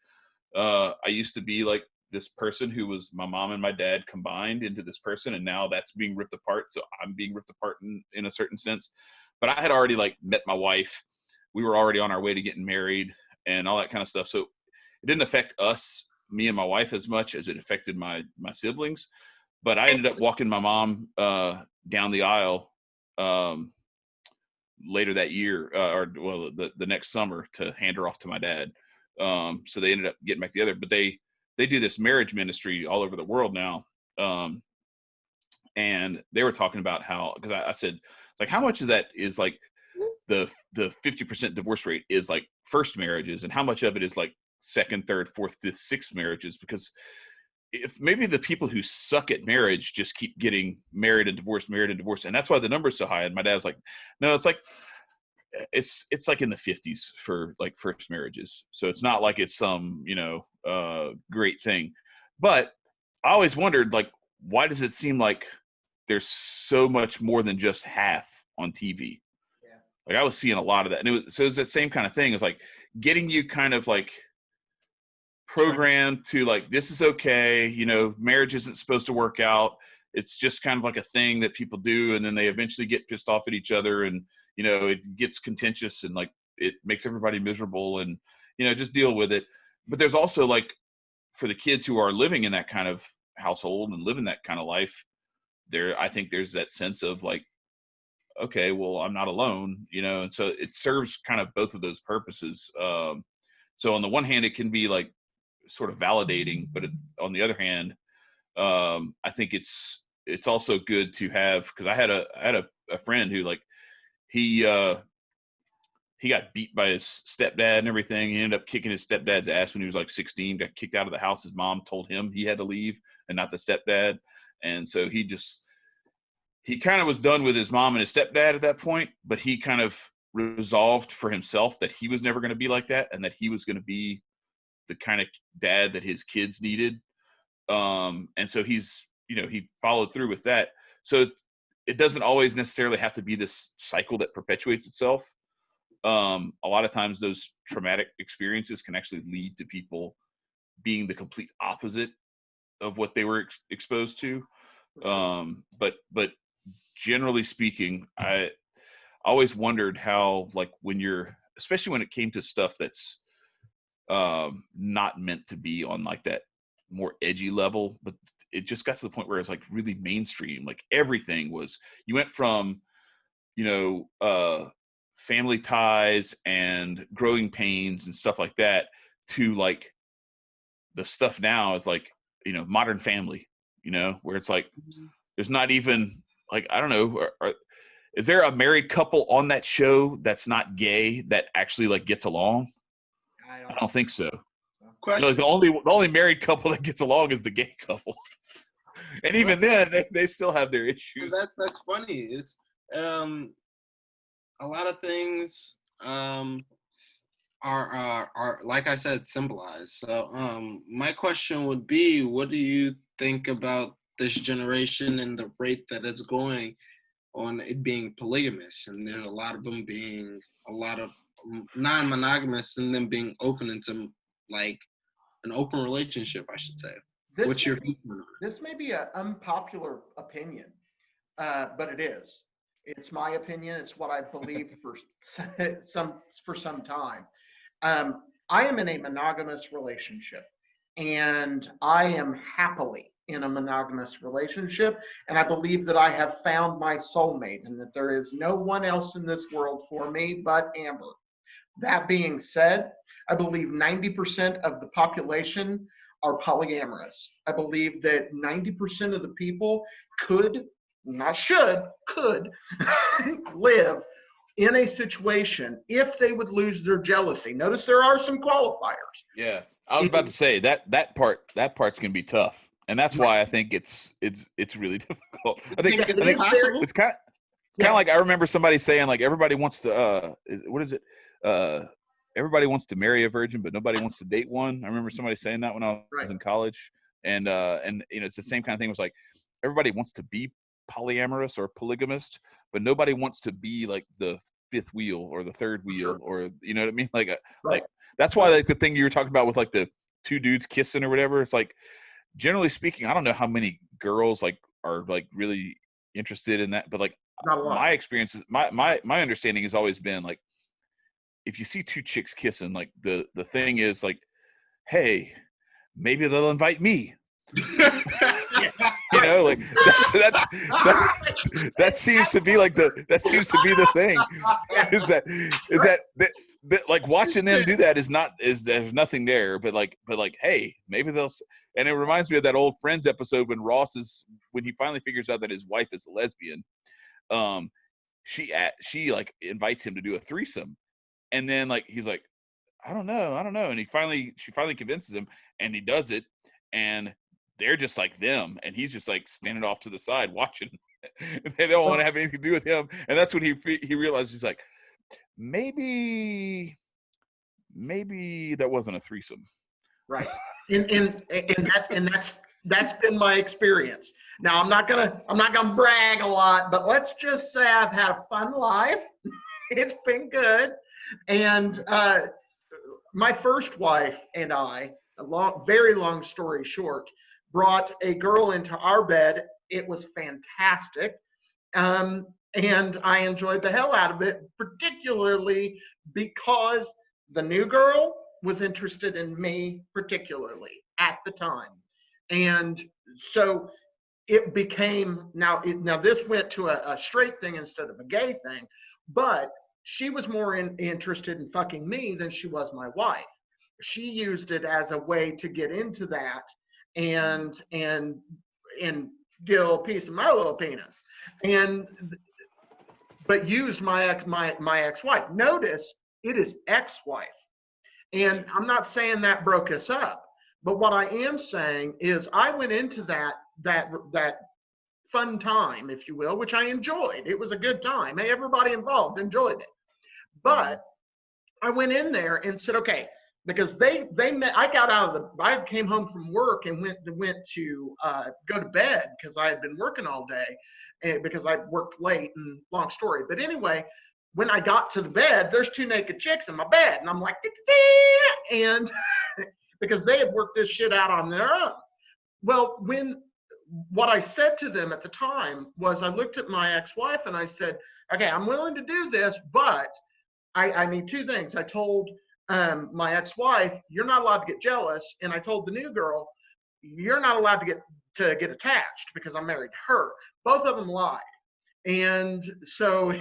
I used to be like this person who was my mom and my dad combined into this person, and now that's being ripped apart. So I'm being ripped apart in a certain sense. But I had already like met my wife. We were already on our way to getting married and all that kind of stuff. So it didn't affect us, me and my wife, as much as it affected my siblings. But I ended up walking my mom down the aisle later that year, the next summer, to hand her off to my dad. So they ended up getting back together. But they do this marriage ministry all over the world now. And they were talking about how, because I said, like, how much of that is like the 50% divorce rate is like first marriages, and how much of it is like second, third, fourth, fifth, sixth marriages? Because if maybe the people who suck at marriage just keep getting married and divorced, and that's why the number is so high. And my dad was like, no, it's like it's like in the 50s for like first marriages. So it's not like it's some great thing. But I always wondered, like, why does it seem like there's so much more than just half on TV? Yeah. Like I was seeing a lot of that, and it was that same kind of thing. It's like getting you kind of like programmed to like, this is okay, marriage isn't supposed to work out. It's just kind of like a thing that people do, and then they eventually get pissed off at each other, and it gets contentious, and like it makes everybody miserable, and just deal with it. But there's also like, for the kids who are living in that kind of household and living that kind of life, I think there's that sense of like, okay, well, I'm not alone, and so it serves kind of both of those purposes. So on the one hand, it can be like sort of validating, but on the other hand, I think it's also good to have, because I had a friend who, like, he got beat by his stepdad and everything. He ended up kicking his stepdad's ass when he was like 16, got kicked out of the house. His mom told him he had to leave and not the stepdad. And so he kind of was done with his mom and his stepdad at that point, but he kind of resolved for himself that he was never going to be like that, and that he was going to be the kind of dad that his kids needed. And so he followed through with that. So it doesn't always necessarily have to be this cycle that perpetuates itself. A lot of times those traumatic experiences can actually lead to people being the complete opposite of what they were exposed to. But generally speaking, I always wondered how, like, especially when it came to stuff that's not meant to be on like that more edgy level, but it just got to the point where it's like really mainstream. Like everything was, you went from, Family Ties and Growing Pains and stuff like that to like the stuff now is like, Modern Family, where it's like, there's not even like, I don't know, is there a married couple on that show that's not gay that actually like gets along? I don't think so. Question. Like the only married couple that gets along is the gay couple, and even then, they still have their issues. That's funny. It's a lot of things are like I said, symbolized. So my question would be, what do you think about this generation and the rate that it's going on it being polygamous, and there's a lot of them being a lot of non-monogamous and them being open into like an open relationship, I should say. What's your opinion on it? This may be an unpopular opinion, but it is. It's my opinion. It's what I've believed for some time. I am in a monogamous relationship, and I am happily in a monogamous relationship, and I believe that I have found my soulmate and that there is no one else in this world for me but Amber. That being said, I believe 90% of the population are polyamorous. I believe that 90% of the people could live in a situation if they would lose their jealousy. Notice there are some qualifiers. Yeah, I was about to say that part's gonna be tough, and that's why I think it's really difficult. I think it's kind of like, I remember somebody saying like everybody wants to everybody wants to marry a virgin, but nobody wants to date one. I remember somebody saying that when I was in college, and it's the same kind of thing. It was like everybody wants to be polyamorous or polygamist, but nobody wants to be like the fifth wheel or the third wheel, or you know what I mean? Like that's why like the thing you were talking about with like the two dudes kissing or whatever. It's like, generally speaking, I don't know how many girls like are like really interested in that, but like my experiences, my understanding has always been like, if you see two chicks kissing, like the thing is like, hey, maybe they'll invite me. Like that seems to be like the thing. Is that like watching them do that there's nothing there, but like, hey, maybe they'll. And it reminds me of that old Friends episode when when he finally figures out that his wife is a lesbian. She like invites him to do a threesome, and then like he's like, I don't know, and she finally convinces him, and he does it, and they're just like them, and he's just like standing off to the side watching. They don't want to have anything to do with him, and that's when he realizes, he's like, maybe that wasn't a threesome, right? And that's been my experience. Now I'm not gonna brag a lot, but let's just say I've had a fun life. It's been good, and my first wife and I, very long story short, brought a girl into our bed. It was fantastic. And I enjoyed the hell out of it, particularly because the new girl was interested in me particularly at the time. And so it became, now this went to a straight thing instead of a gay thing, but she was more interested in fucking me than she was my wife. She used it as a way to get into that and get a little piece of my little penis, and but used my ex-wife. Notice it is ex-wife, and I'm not saying that broke us up, but what I am saying is I went into that fun time, if you will, which I enjoyed. It was a good time. Everybody involved enjoyed it, but I went in there and said, okay, because they met. I came home from work and went to go to bed because I had been working all day, and because I worked late. And long story, but anyway, when I got to the bed, there's two naked chicks in my bed, and I'm like, and because they had worked this shit out on their own. Well, what I said to them at the time was, I looked at my ex-wife and I said, okay, I'm willing to do this, but I need two things. I told my ex-wife, you're not allowed to get jealous, and I told the new girl, you're not allowed to get attached because I'm married to her. Both of them lied, and so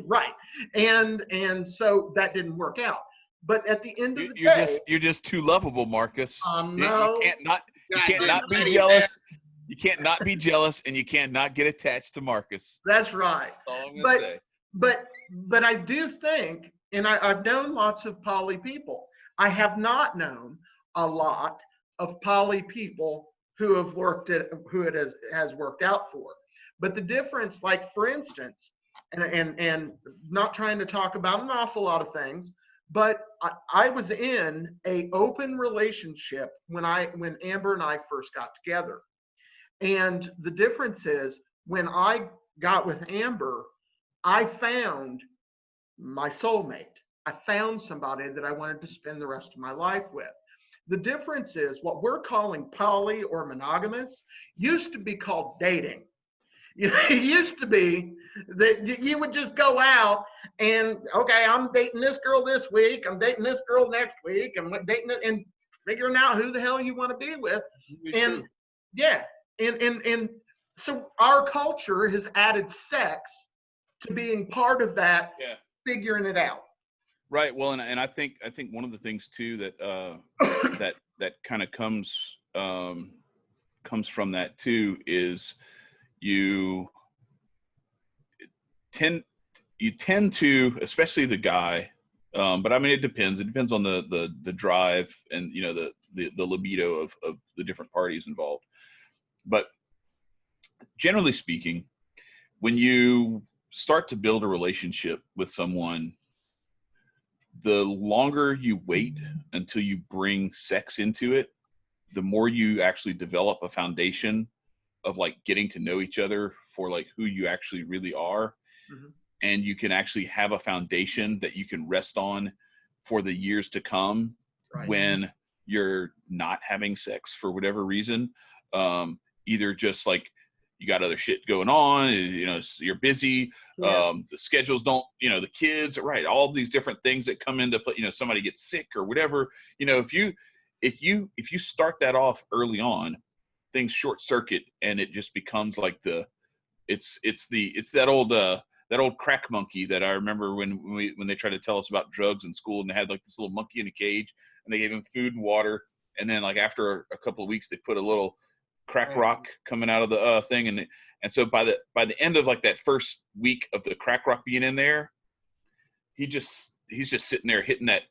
right, and so that didn't work out. But at the end of the day, you're just too lovable, Marcus. No, you can't not be jealous. You can't not be jealous, and you can't not get attached to Marcus. That's right. That's all I'm gonna say. But I do think, and I've known lots of poly people. I have not known a lot of poly people who have who it has worked out for. But the difference, like for instance, and not trying to talk about an awful lot of things, but I was in a open relationship when Amber and I first got together. And the difference is, when I got with Amber, I found my soulmate. I found somebody that I wanted to spend the rest of my life with. The difference is, what we're calling poly or monogamous used to be called dating. It used to be that you would just go out and, okay, I'm dating this girl this week, I'm dating this girl next week, I'm dating it, and figuring out who the hell you want to be with. And yeah, and so our culture has added sex to being part of that, figuring it out. Right. Well, and I think one of the things too that that kind of comes from that too is you tend to, especially the guy, but I mean it depends on the drive and the libido of the different parties involved. But generally speaking, when you start to build a relationship with someone, the longer you wait until you bring sex into it, the more you actually develop a foundation of like getting to know each other for like who you actually really are. Mm-hmm. And you can actually have a foundation that you can rest on for the years to come. Right. When you're not having sex for whatever reason, either just like you got other shit going on, you're busy, the schedules don't, the kids, right, all these different things that come into play, somebody gets sick or whatever, if you start that off early on, things short circuit, and it just becomes like it's that old crack monkey that I remember when they tried to tell us about drugs in school, and they had like this little monkey in a cage, and they gave him food and water, and then like after a couple of weeks they put a little crack rock coming out of the thing, and so by the end of like that first week of the crack rock being in there, he's just sitting there hitting that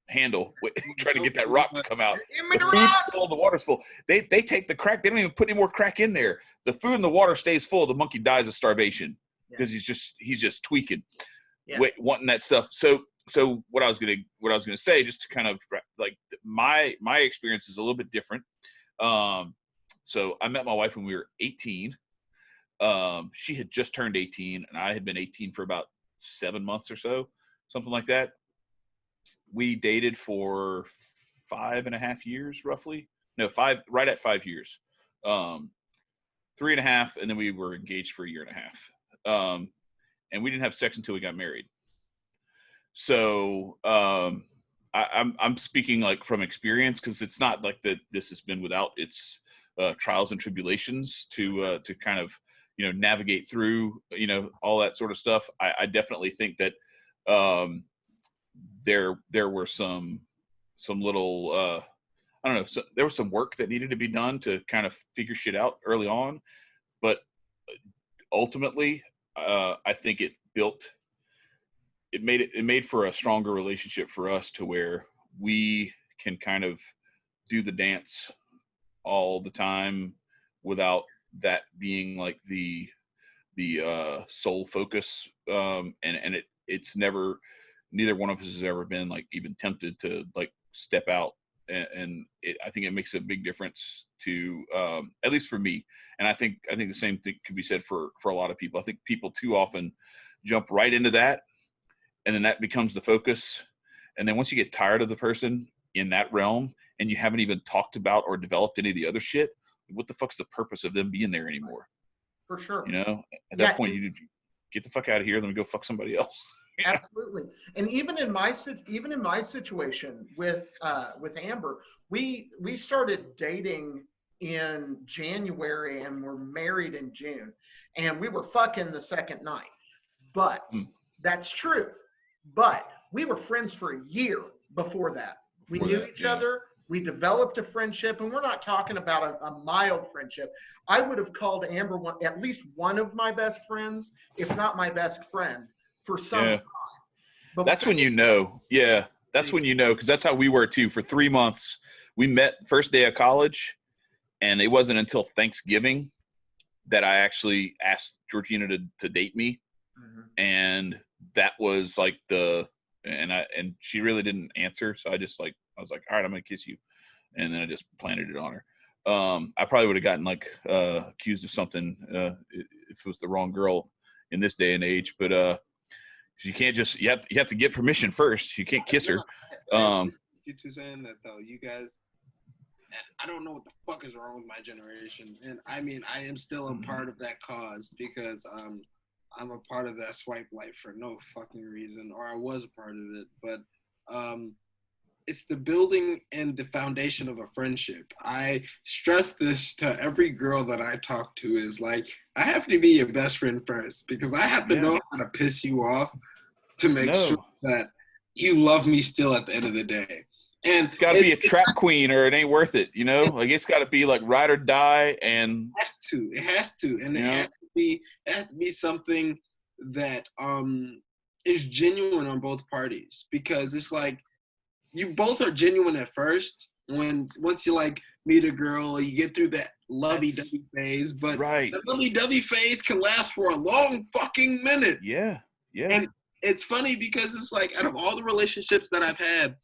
handle trying to get that rock to come out. The food's full, the water's full. They take the crack, they don't even put any more crack in there. The food and the water stays full. The monkey dies of starvation because he's just tweaking, wanting that stuff. So what I was gonna say, just to kind of like my experience is a little bit different. So I met my wife when we were 18. She had just turned 18, and I had been 18 for about 7 months or so, something like that. We dated for 5.5 years, roughly. No, right at 5 years. 3.5, and then we were engaged for 1.5 years. And we didn't have sex until we got married. So I'm speaking like from experience, because it's not like that this has been without its trials and tribulations to kind of, you know, navigate through, you know, all that sort of stuff. I definitely think that there were some little I don't know, so there was some work that needed to be done to kind of figure shit out early on, but ultimately I think it made for a stronger relationship for us, to where we can kind of do the dance all the time without that being like the sole focus. And it's never, neither one of us has ever been like even tempted to like step out. And I think it makes a big difference to, at least for me. And I think the same thing could be said for a lot of people. I think people too often jump right into that, and then that becomes the focus. And then once you get tired of the person in that realm, and you haven't even talked about or developed any of the other shit, what the fuck's the purpose of them being there anymore? For sure. You know, at that point, you get the fuck out of here. Let me go fuck somebody else. Absolutely. And even in my situation with Amber, we started dating in January and were married in June, and we were fucking the second night. But that's true. But we were friends for a year before that. We knew each other. We developed a friendship, and we're not talking about a mild friendship. I would have called Amber at least one of my best friends, if not my best friend, for some time. That's when you know. Yeah, that's when you know, because that's how we were too. For 3 months, we met first day of college, and it wasn't until Thanksgiving that I actually asked Georgina to date me. Mm-hmm. And that was like and she really didn't answer. So I was like, all right, I'm going to kiss you. And then I just planted it on her. I probably would have gotten like accused of something if it was the wrong girl in this day and age. But you can't just, you have to get permission first. You can't kiss her. You two saying that though, you guys, I don't know what the fuck is wrong with my generation. And I mean, I am still a part of that cause, because I'm a part of that swipe life for no fucking reason, or I was a part of it. But it's the building and the foundation of a friendship. I stress this to every girl that I talk to, is like, I have to be your best friend first, because I have to know how to piss you off to make sure that you love me still at the end of the day. And it's got to be a trap queen, or it ain't worth it, you know? Like, it's got to be like ride or die. And it has to. And it has to be something that is genuine on both parties, because it's like, you both are genuine at first. Once you like meet a girl, you get through that lovey-dovey phase, but the lovey-dovey phase can last for a long fucking minute. Yeah. And it's funny, because it's like, out of all the relationships that I've had,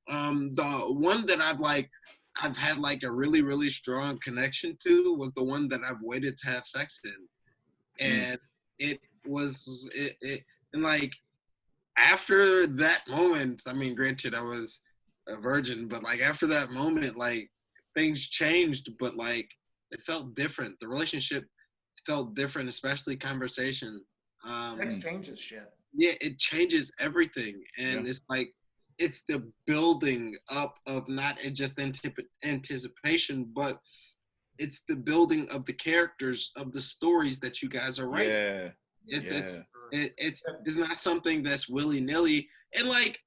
the one that I've had like a really, really strong connection to was the one that I've waited to have sex in. And it was and like, after that moment, I mean, granted, I was a virgin, but like, after that moment, like, things changed, but like, it felt different. The relationship felt different, especially conversation. Sex changes shit. Yeah, it changes everything. And it's like, it's the building up of not just anticipation, but it's the building of the characters, of the stories that you guys are writing. It's not something that's willy-nilly. And like,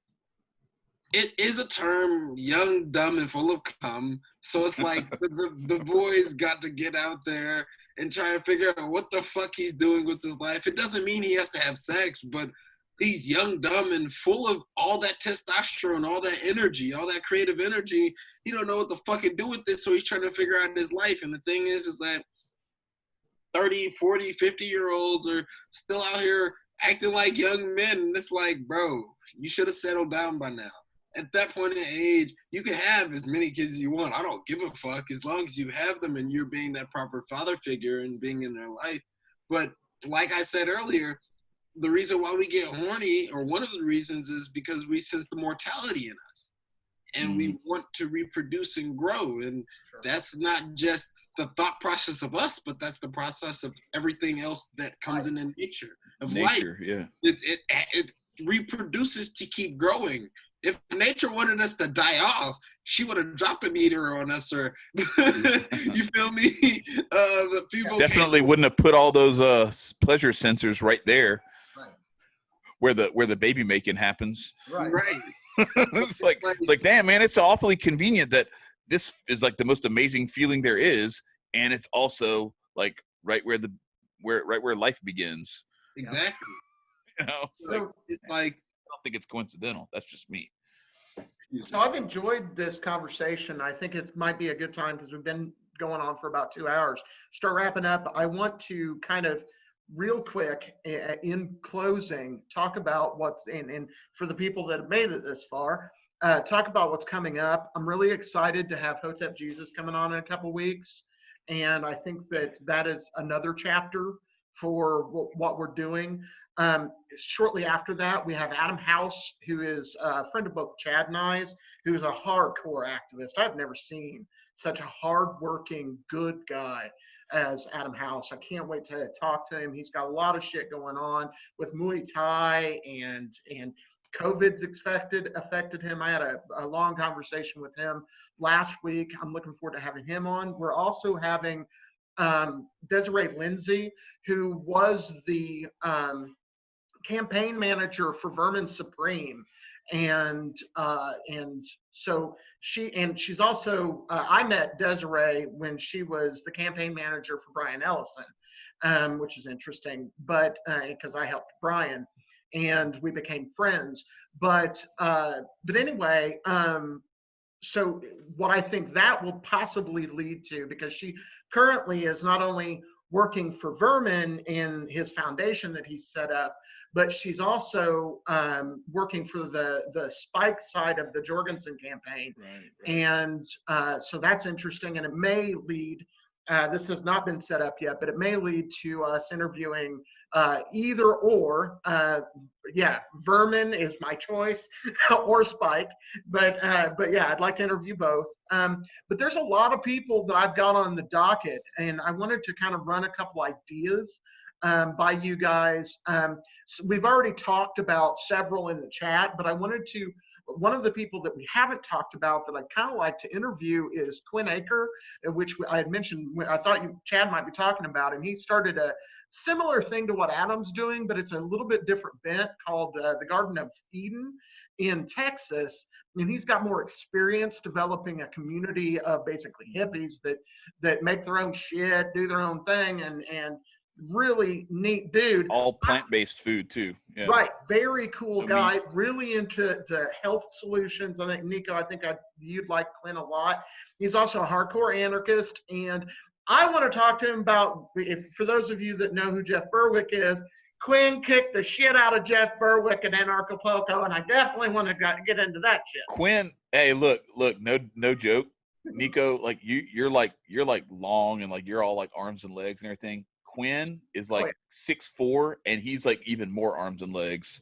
it is a term, young, dumb, and full of cum. So it's like the boys got to get out there and try and figure out what the fuck he's doing with his life. It doesn't mean he has to have sex, but he's young, dumb, and full of all that testosterone, all that energy, all that creative energy. He don't know what the fuck to do with it, so he's trying to figure out his life. And the thing is that 30, 40, 50-year-olds are still out here acting like young men. And it's like, bro, you should have settled down by now. At that point in age, you can have as many kids as you want. I don't give a fuck, as long as you have them and you're being that proper father figure and being in their life. But like I said earlier, the reason why we get horny, or one of the reasons, is because we sense the mortality in us. And we want to reproduce and grow. And that's not just the thought process of us, but that's the process of everything else that comes in nature. Of life. Yeah. It reproduces to keep growing. if nature wanted us to die off, she would have dropped a meteor on us, or you feel me? The people definitely wouldn't have put all those pleasure sensors right there, Right. where the baby making happens. Right. It's like, damn, man, it's awfully convenient that this is like the most amazing feeling there is, and it's also like right where life begins. Exactly. You know, it's like I don't think it's coincidental. That's just me. So I've enjoyed this conversation. I think it might be a good time because we've been going on for about 2 hours. Start wrapping up. I want to kind of real quick in closing talk about what's in for the people that have made it this far. Talk about what's coming up. I'm really excited to have Hotep Jesus coming on in a couple weeks, and I think that is another chapter for what we're doing. Shortly after that, we have Adam House, who is a friend of both Chad and I's, who is a hardcore activist. I've never seen such a hardworking, good guy as Adam House. I can't wait to talk to him. He's got a lot of shit going on with Muay Thai, and COVID's affected him. I had a long conversation with him last week. I'm looking forward to having him on. We're also having Desiree Lindsay, who was the campaign manager for Vermin Supreme, and so she's also I met Desiree when she was the campaign manager for Brian Ellison, which is interesting, but because I helped Brian and we became friends, but anyway, so what I think that will possibly lead to, because she currently is not only working for Vermin in his foundation that he's set up, but she's also working for the Spike side of the Jorgensen campaign. Right. And so that's interesting, and it may lead, this has not been set up yet, but it may lead to us interviewing either or. Vermin is my choice, or Spike. But yeah, I'd like to interview both. But there's a lot of people that I've got on the docket, and I wanted to kind of run a couple ideas by you guys. So we've already talked about several in the chat, but I wanted to. One of the people that we haven't talked about that I'd kind of like to interview is Quinn Aker, which I had mentioned. I thought Chad might be talking about, and he started a similar thing to what Adam's doing, but it's a little bit different bent, called the Garden of Eden in Texas. And he's got more experience developing a community of basically hippies that make their own shit, do their own thing, and really neat dude. All plant-based food too. Yeah. Right, very cool guy, really into health solutions. I think Nicco, you'd like Quinn a lot. He's also a hardcore anarchist, and I want to talk to him about, for those of you that know who Jeff Berwick is, Quinn kicked the shit out of Jeff Berwick in Anarchapulco, and I definitely want to get into that shit. Quinn, hey, look, no joke. Nicco, like you're like long, and like you're all like arms and legs and everything. Quinn is like 6'4", and he's like even more arms and legs,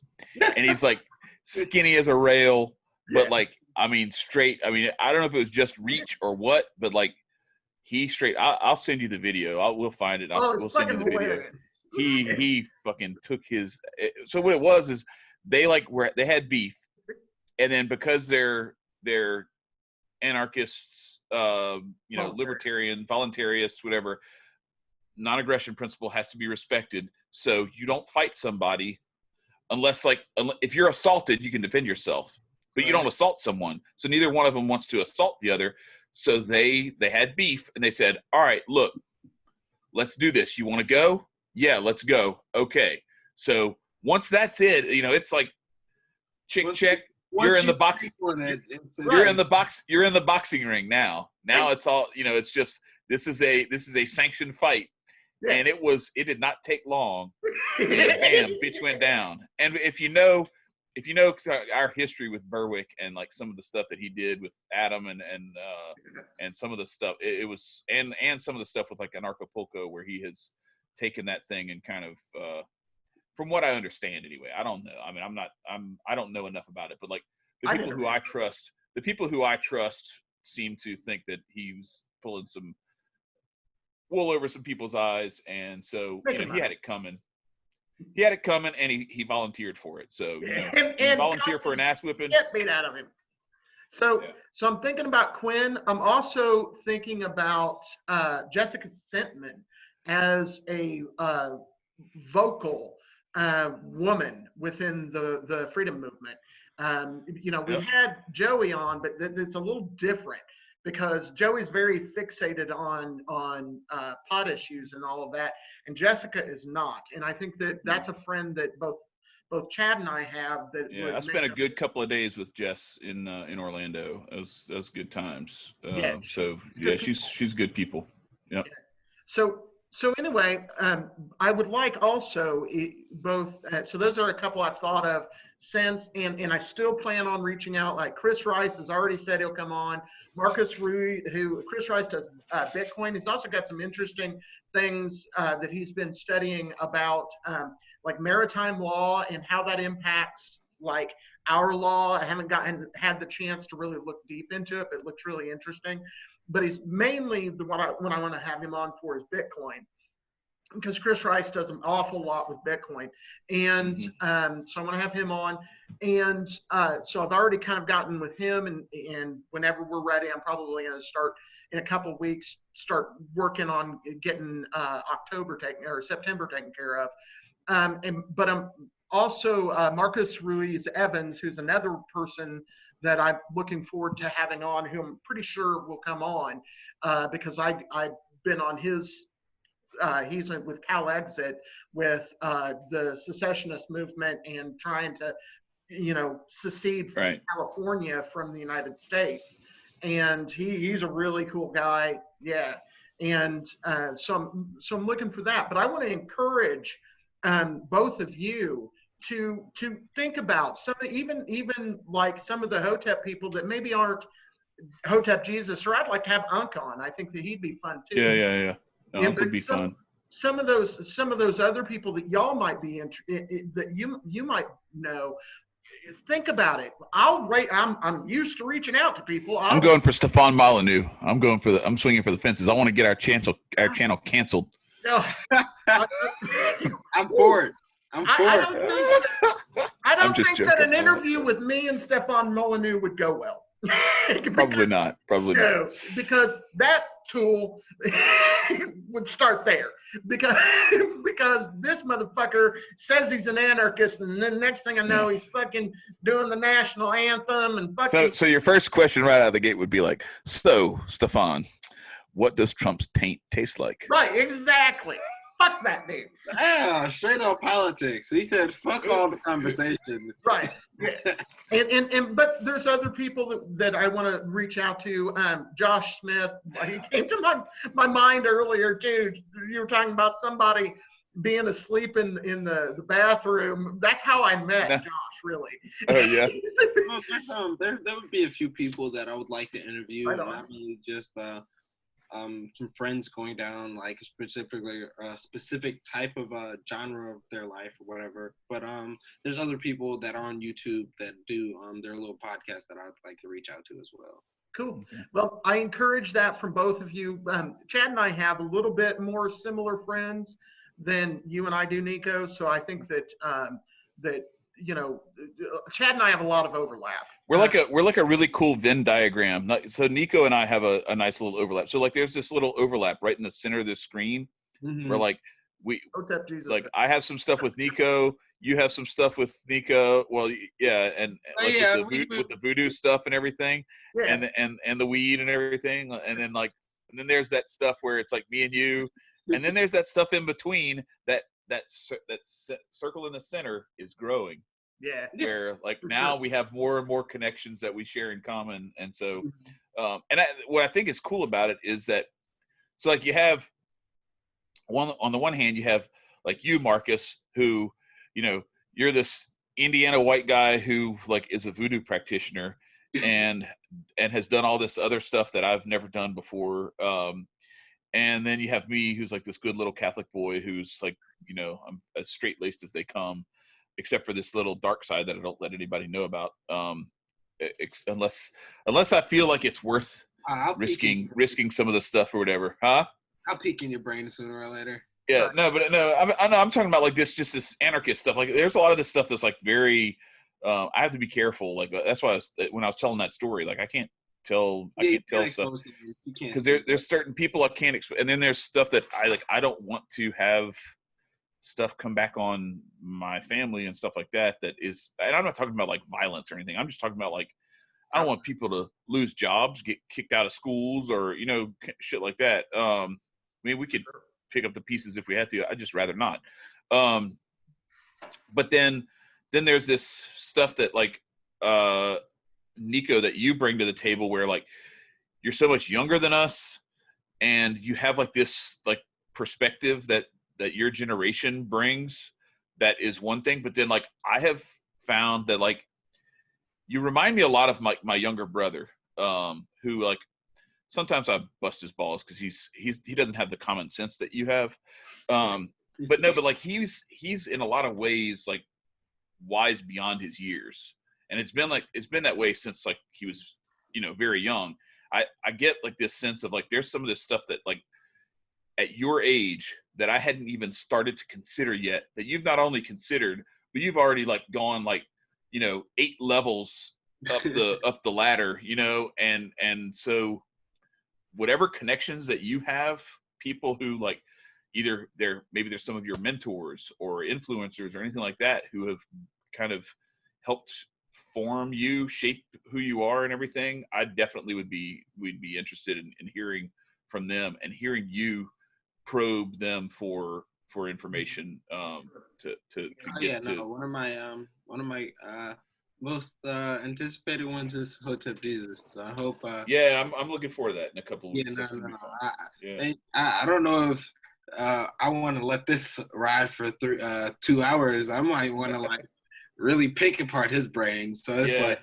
and he's like skinny as a rail, but like, I mean, straight. I mean, I don't know if it was just reach or what, but like he straight. I'll send you the video. We'll find it. We'll send you the video. He fucking took his. So what it was is they had beef, and then because they're anarchists, libertarian, voluntarists, whatever. Non-aggression principle has to be respected. So you don't fight somebody unless if you're assaulted, you can defend yourself, but you don't assault someone. So neither one of them wants to assault the other. So they had beef, and they said, all right, look, let's do this. You want to go? Yeah, let's go. Okay. So once that's it, it's like check. You're in the box. You're in the box. You're in the boxing ring now. Now it's all, it's just, this is a sanctioned fight. Yeah. And it did not take long, and bam, bitch went down. And if you know our history with Berwick and like some of the stuff that he did with Adam and some of the stuff, it was and some of the stuff with like Anarchapulco, where he has taken that thing and kind of, from what I understand anyway, I don't know. I mean, I don't know enough about it, but like the people who I trust seem to think that he was pulling some wool over some people's eyes, and so he had it coming. he had it coming, and he volunteered for it. So and volunteer for an ass whipping. Get beat out of him. So I'm thinking about Quinn. I'm also thinking about Jessica Sentman as a vocal woman within the freedom movement. We had Joey on, but it's a little different because Joey's very fixated on pot issues and all of that, and Jessica is not. And I think that's a friend that both Chad and I have. That I spent a good couple of days with Jess in Orlando. It was good times. She's good people. Yeah. So anyway, I would like also both. So those are a couple I've thought of since, and I still plan on reaching out. Like Chris Rice has already said he'll come on. Marcus Rui, Chris Rice does Bitcoin. He's also got some interesting things that he's been studying about, like maritime law and how that impacts like our law. I haven't had the chance to really look deep into it, but it looks really interesting. But he's mainly what I want to have him on for is Bitcoin, because Chris Rice does an awful lot with Bitcoin. And so I want to have him on. And so I've already kind of gotten with him, and whenever we're ready, I'm probably going to start in a couple of weeks, start working on getting September taken care of. But I'm also Marcus Ruiz Evans, who's another person that I'm looking forward to having on, who I'm pretty sure will come on because I've been on his. He's with Cal Exit with the secessionist movement and trying to, secede from California from the United States. And he's a really cool guy. Yeah. And so I'm looking for that. But I want to encourage both of you to think about even like some of the Hotep people that maybe aren't Hotep Jesus, or I'd like to have Unk on. I think that he'd be fun too. Yeah. No, it would be fun. Some of those other people that y'all might be that you might know. Think about it. I'm used to reaching out to people. I'm going for Stefan Molyneux. I'm swinging for the fences. I want to get our channel canceled. No, I'm for it. I don't think that an interview with me and Stefan Molyneux would go well. Probably not. No, because that tool would start there. Because this motherfucker says he's an anarchist, and then next thing I know, he's fucking doing the national anthem and fucking. So your first question right out of the gate would be like, so Stefan, what does Trump's taint taste like? Right, exactly. Fuck that dude. Yeah, straight up politics. He said, "Fuck all the conversation." Right. Yeah. And but there's other people that I want to reach out to. Josh Smith. He came to my mind earlier too. You were talking about somebody being asleep in the bathroom. That's how I met Josh. Really. Oh yeah. There would be a few people that I would like to interview. Not really just some friends going down like specifically a specific type of genre of their life or whatever. But there's other people that are on YouTube that do their little podcast that I'd like to reach out to as well. Cool. Well, I encourage that from both of you. Chad and I have a little bit more similar friends than you and I do, Nicco. So I think that Chad and I have a lot of overlap. We're like a really cool Venn diagram. So Nicco and I have a nice little overlap. So like there's this little overlap right in the center of this screen where like I have some stuff with Nicco, you have some stuff with Nicco. Well, yeah, and with the voodoo stuff and everything, and the weed and everything, and then there's that stuff where it's like me and you, and then there's that stuff in between that circle in the center is growing. Yeah. Where like now we have more and more connections that we share in common, and so, what I think is cool about it is that, so like you have on the one hand you have like you, Marcus, who you're this Indiana white guy who like is a voodoo practitioner and has done all this other stuff that I've never done before. And then you have me, who's like this good little Catholic boy who's like, I'm as straight-laced as they come, except for this little dark side that I don't let anybody know about, unless I feel like it's worth risking some of the stuff or whatever. Huh? I'll peek in your brain sooner or later. Yeah, Right. no, but no, I'm talking about like just this anarchist stuff. Like, there's a lot of this stuff that's like very. I have to be careful. Like, that's why when I was telling that story, like I can't tell stuff You can't because speak. there's certain people I can't explain, and then there's stuff that I don't want to have stuff come back on my family and stuff like that. That is, and I'm not talking about like violence or anything. I'm just talking about like I don't want people to lose jobs, get kicked out of schools, or shit like that. I mean, we could pick up the pieces if we had to. I'd just rather not. But then there's this stuff that like Nicco, that you bring to the table, where like you're so much younger than us, and you have like this like perspective that your generation brings. That is one thing, but then like I have found that like you remind me a lot of my younger brother, who like sometimes I bust his balls because he doesn't have the common sense that you have. But like he's in a lot of ways like wise beyond his years, and it's been that way since like he was very young. I get like this sense of like there's some of this stuff that like at your age that I hadn't even started to consider yet, that you've not only considered, but you've already like gone like 8 levels up the ladder, and so whatever connections that you have, people who like either maybe they're some of your mentors or influencers or anything like that, who have kind of helped form you, shape who you are and everything. I definitely we'd be interested in hearing from them and hearing you probe them for information, to get to. One of my most anticipated ones is Hotep Jesus. So I hope. Yeah, I'm looking forward to that in a couple of Yeah, weeks. no, That's gonna no. be fun. I don't know if I want to let this ride for 2 hours. I might want to like really pick apart his brain. So it's like,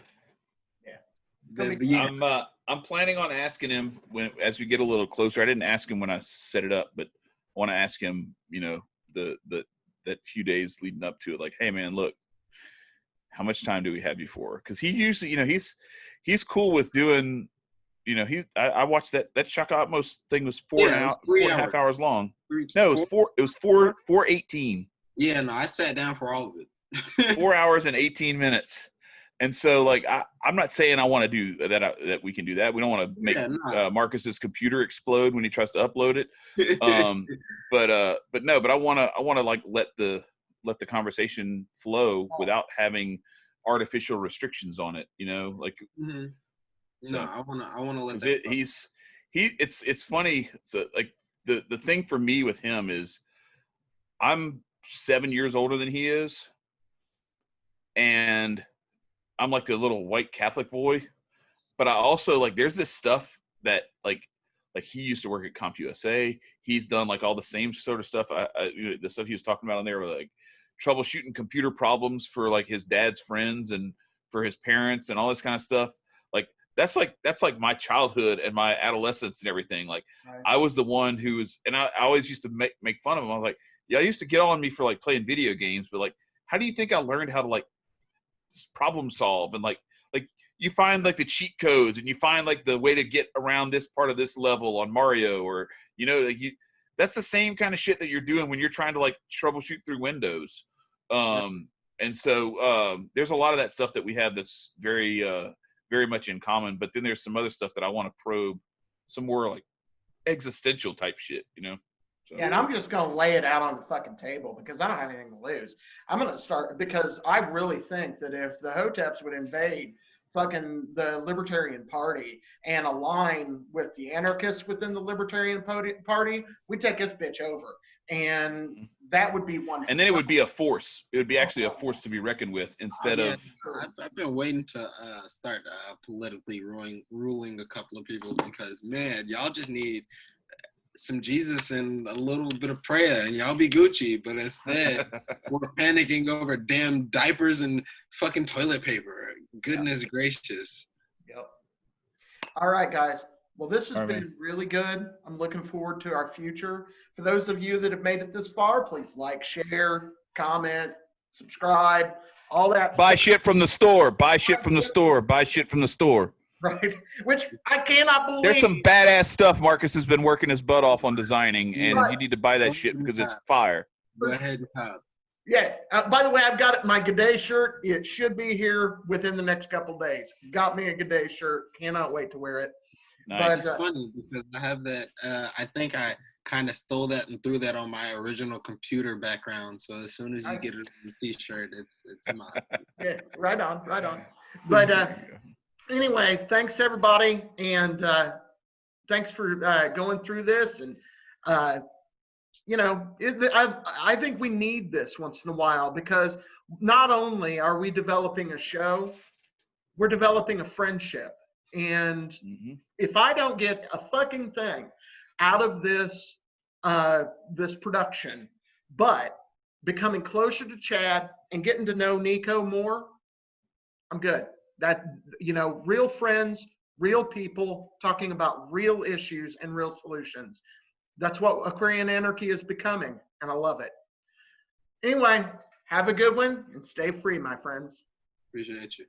I'm planning on asking him as we get a little closer. I didn't ask him when I set it up, but I want to ask him, that few days leading up to it, like, hey man, look, how much time do we have you for? Because he usually, he's cool with doing, I watched that Shaka Atmos thing was 4.5 hours long. No, it was 4:18. Yeah, no, I sat down for all of it. 4 hours and 18 minutes. And so, like, I'm not saying I want to do that. That we can do that. We don't want to make Marcus's computer explode when he tries to upload it. But I want to like let the conversation flow without having artificial restrictions on it. Like. Mm-hmm. No, I want to let that. It's funny. So like the thing for me with him is, I'm 7 years older than he is, and I'm like a little white Catholic boy, but I also like there's this stuff that like he used to work at CompUSA. He's done like all the same sort of stuff. The stuff he was talking about on there, were like troubleshooting computer problems for like his dad's friends and for his parents and all this kind of stuff. Like that's like my childhood and my adolescence and everything. Like right. I was the one who was, and I always used to make fun of him. I was like, yeah, I used to get on me for like playing video games, but like, how do you think I learned how to like problem solve? And like you find like the cheat codes and you find like the way to get around this part of this level on Mario, or like that's the same kind of shit that you're doing when you're trying to like troubleshoot through Windows. And so there's a lot of that stuff that we have that's very very much in common, but then there's some other stuff that I want to probe, some more like existential type shit, So. Yeah, and I'm just going to lay it out on the fucking table because I don't have anything to lose. I'm going to start because I really think that if the Hoteps would invade fucking the Libertarian Party and align with the anarchists within the Libertarian Party, we'd take this bitch over. And that would be one. And then it would be a force. It would be actually a force to be reckoned with instead of. I've been waiting to start politically ruling a couple of people because, man, y'all just need some Jesus and a little bit of prayer and y'all be Gucci, but instead we're panicking over damn diapers and fucking toilet paper. Goodness gracious. Yep. All right, guys. Well, this has been really good. I'm looking forward to our future. For those of you that have made it this far, please like, share, comment, subscribe, all that. Buy shit from the store. Buy shit from the store. Buy shit from the store. right? Which I cannot believe. There's some badass stuff Marcus has been working his butt off on designing, and Right. you need to buy that shit because it's fire. Go ahead and pop. Yeah. By the way, I've got my G'day shirt. It should be here within the next couple days. Got me a G'day shirt. Cannot wait to wear it. Nice. It's funny because I have that. I think I kind of stole that and threw that on my original computer background. So as soon as you get it on the T-shirt, it's mine. Yeah, right on. But anyway, thanks everybody, and thanks for going through this. And I think we need this once in a while, because not only are we developing a show, we're developing a friendship. And if I don't get a fucking thing out of this this production, but becoming closer to Chad and getting to know Nicco more, I'm good. That, real friends, real people talking about real issues and real solutions. That's what Aquarian Anarchy is becoming, and I love it. Anyway, have a good one and stay free, my friends. Appreciate you.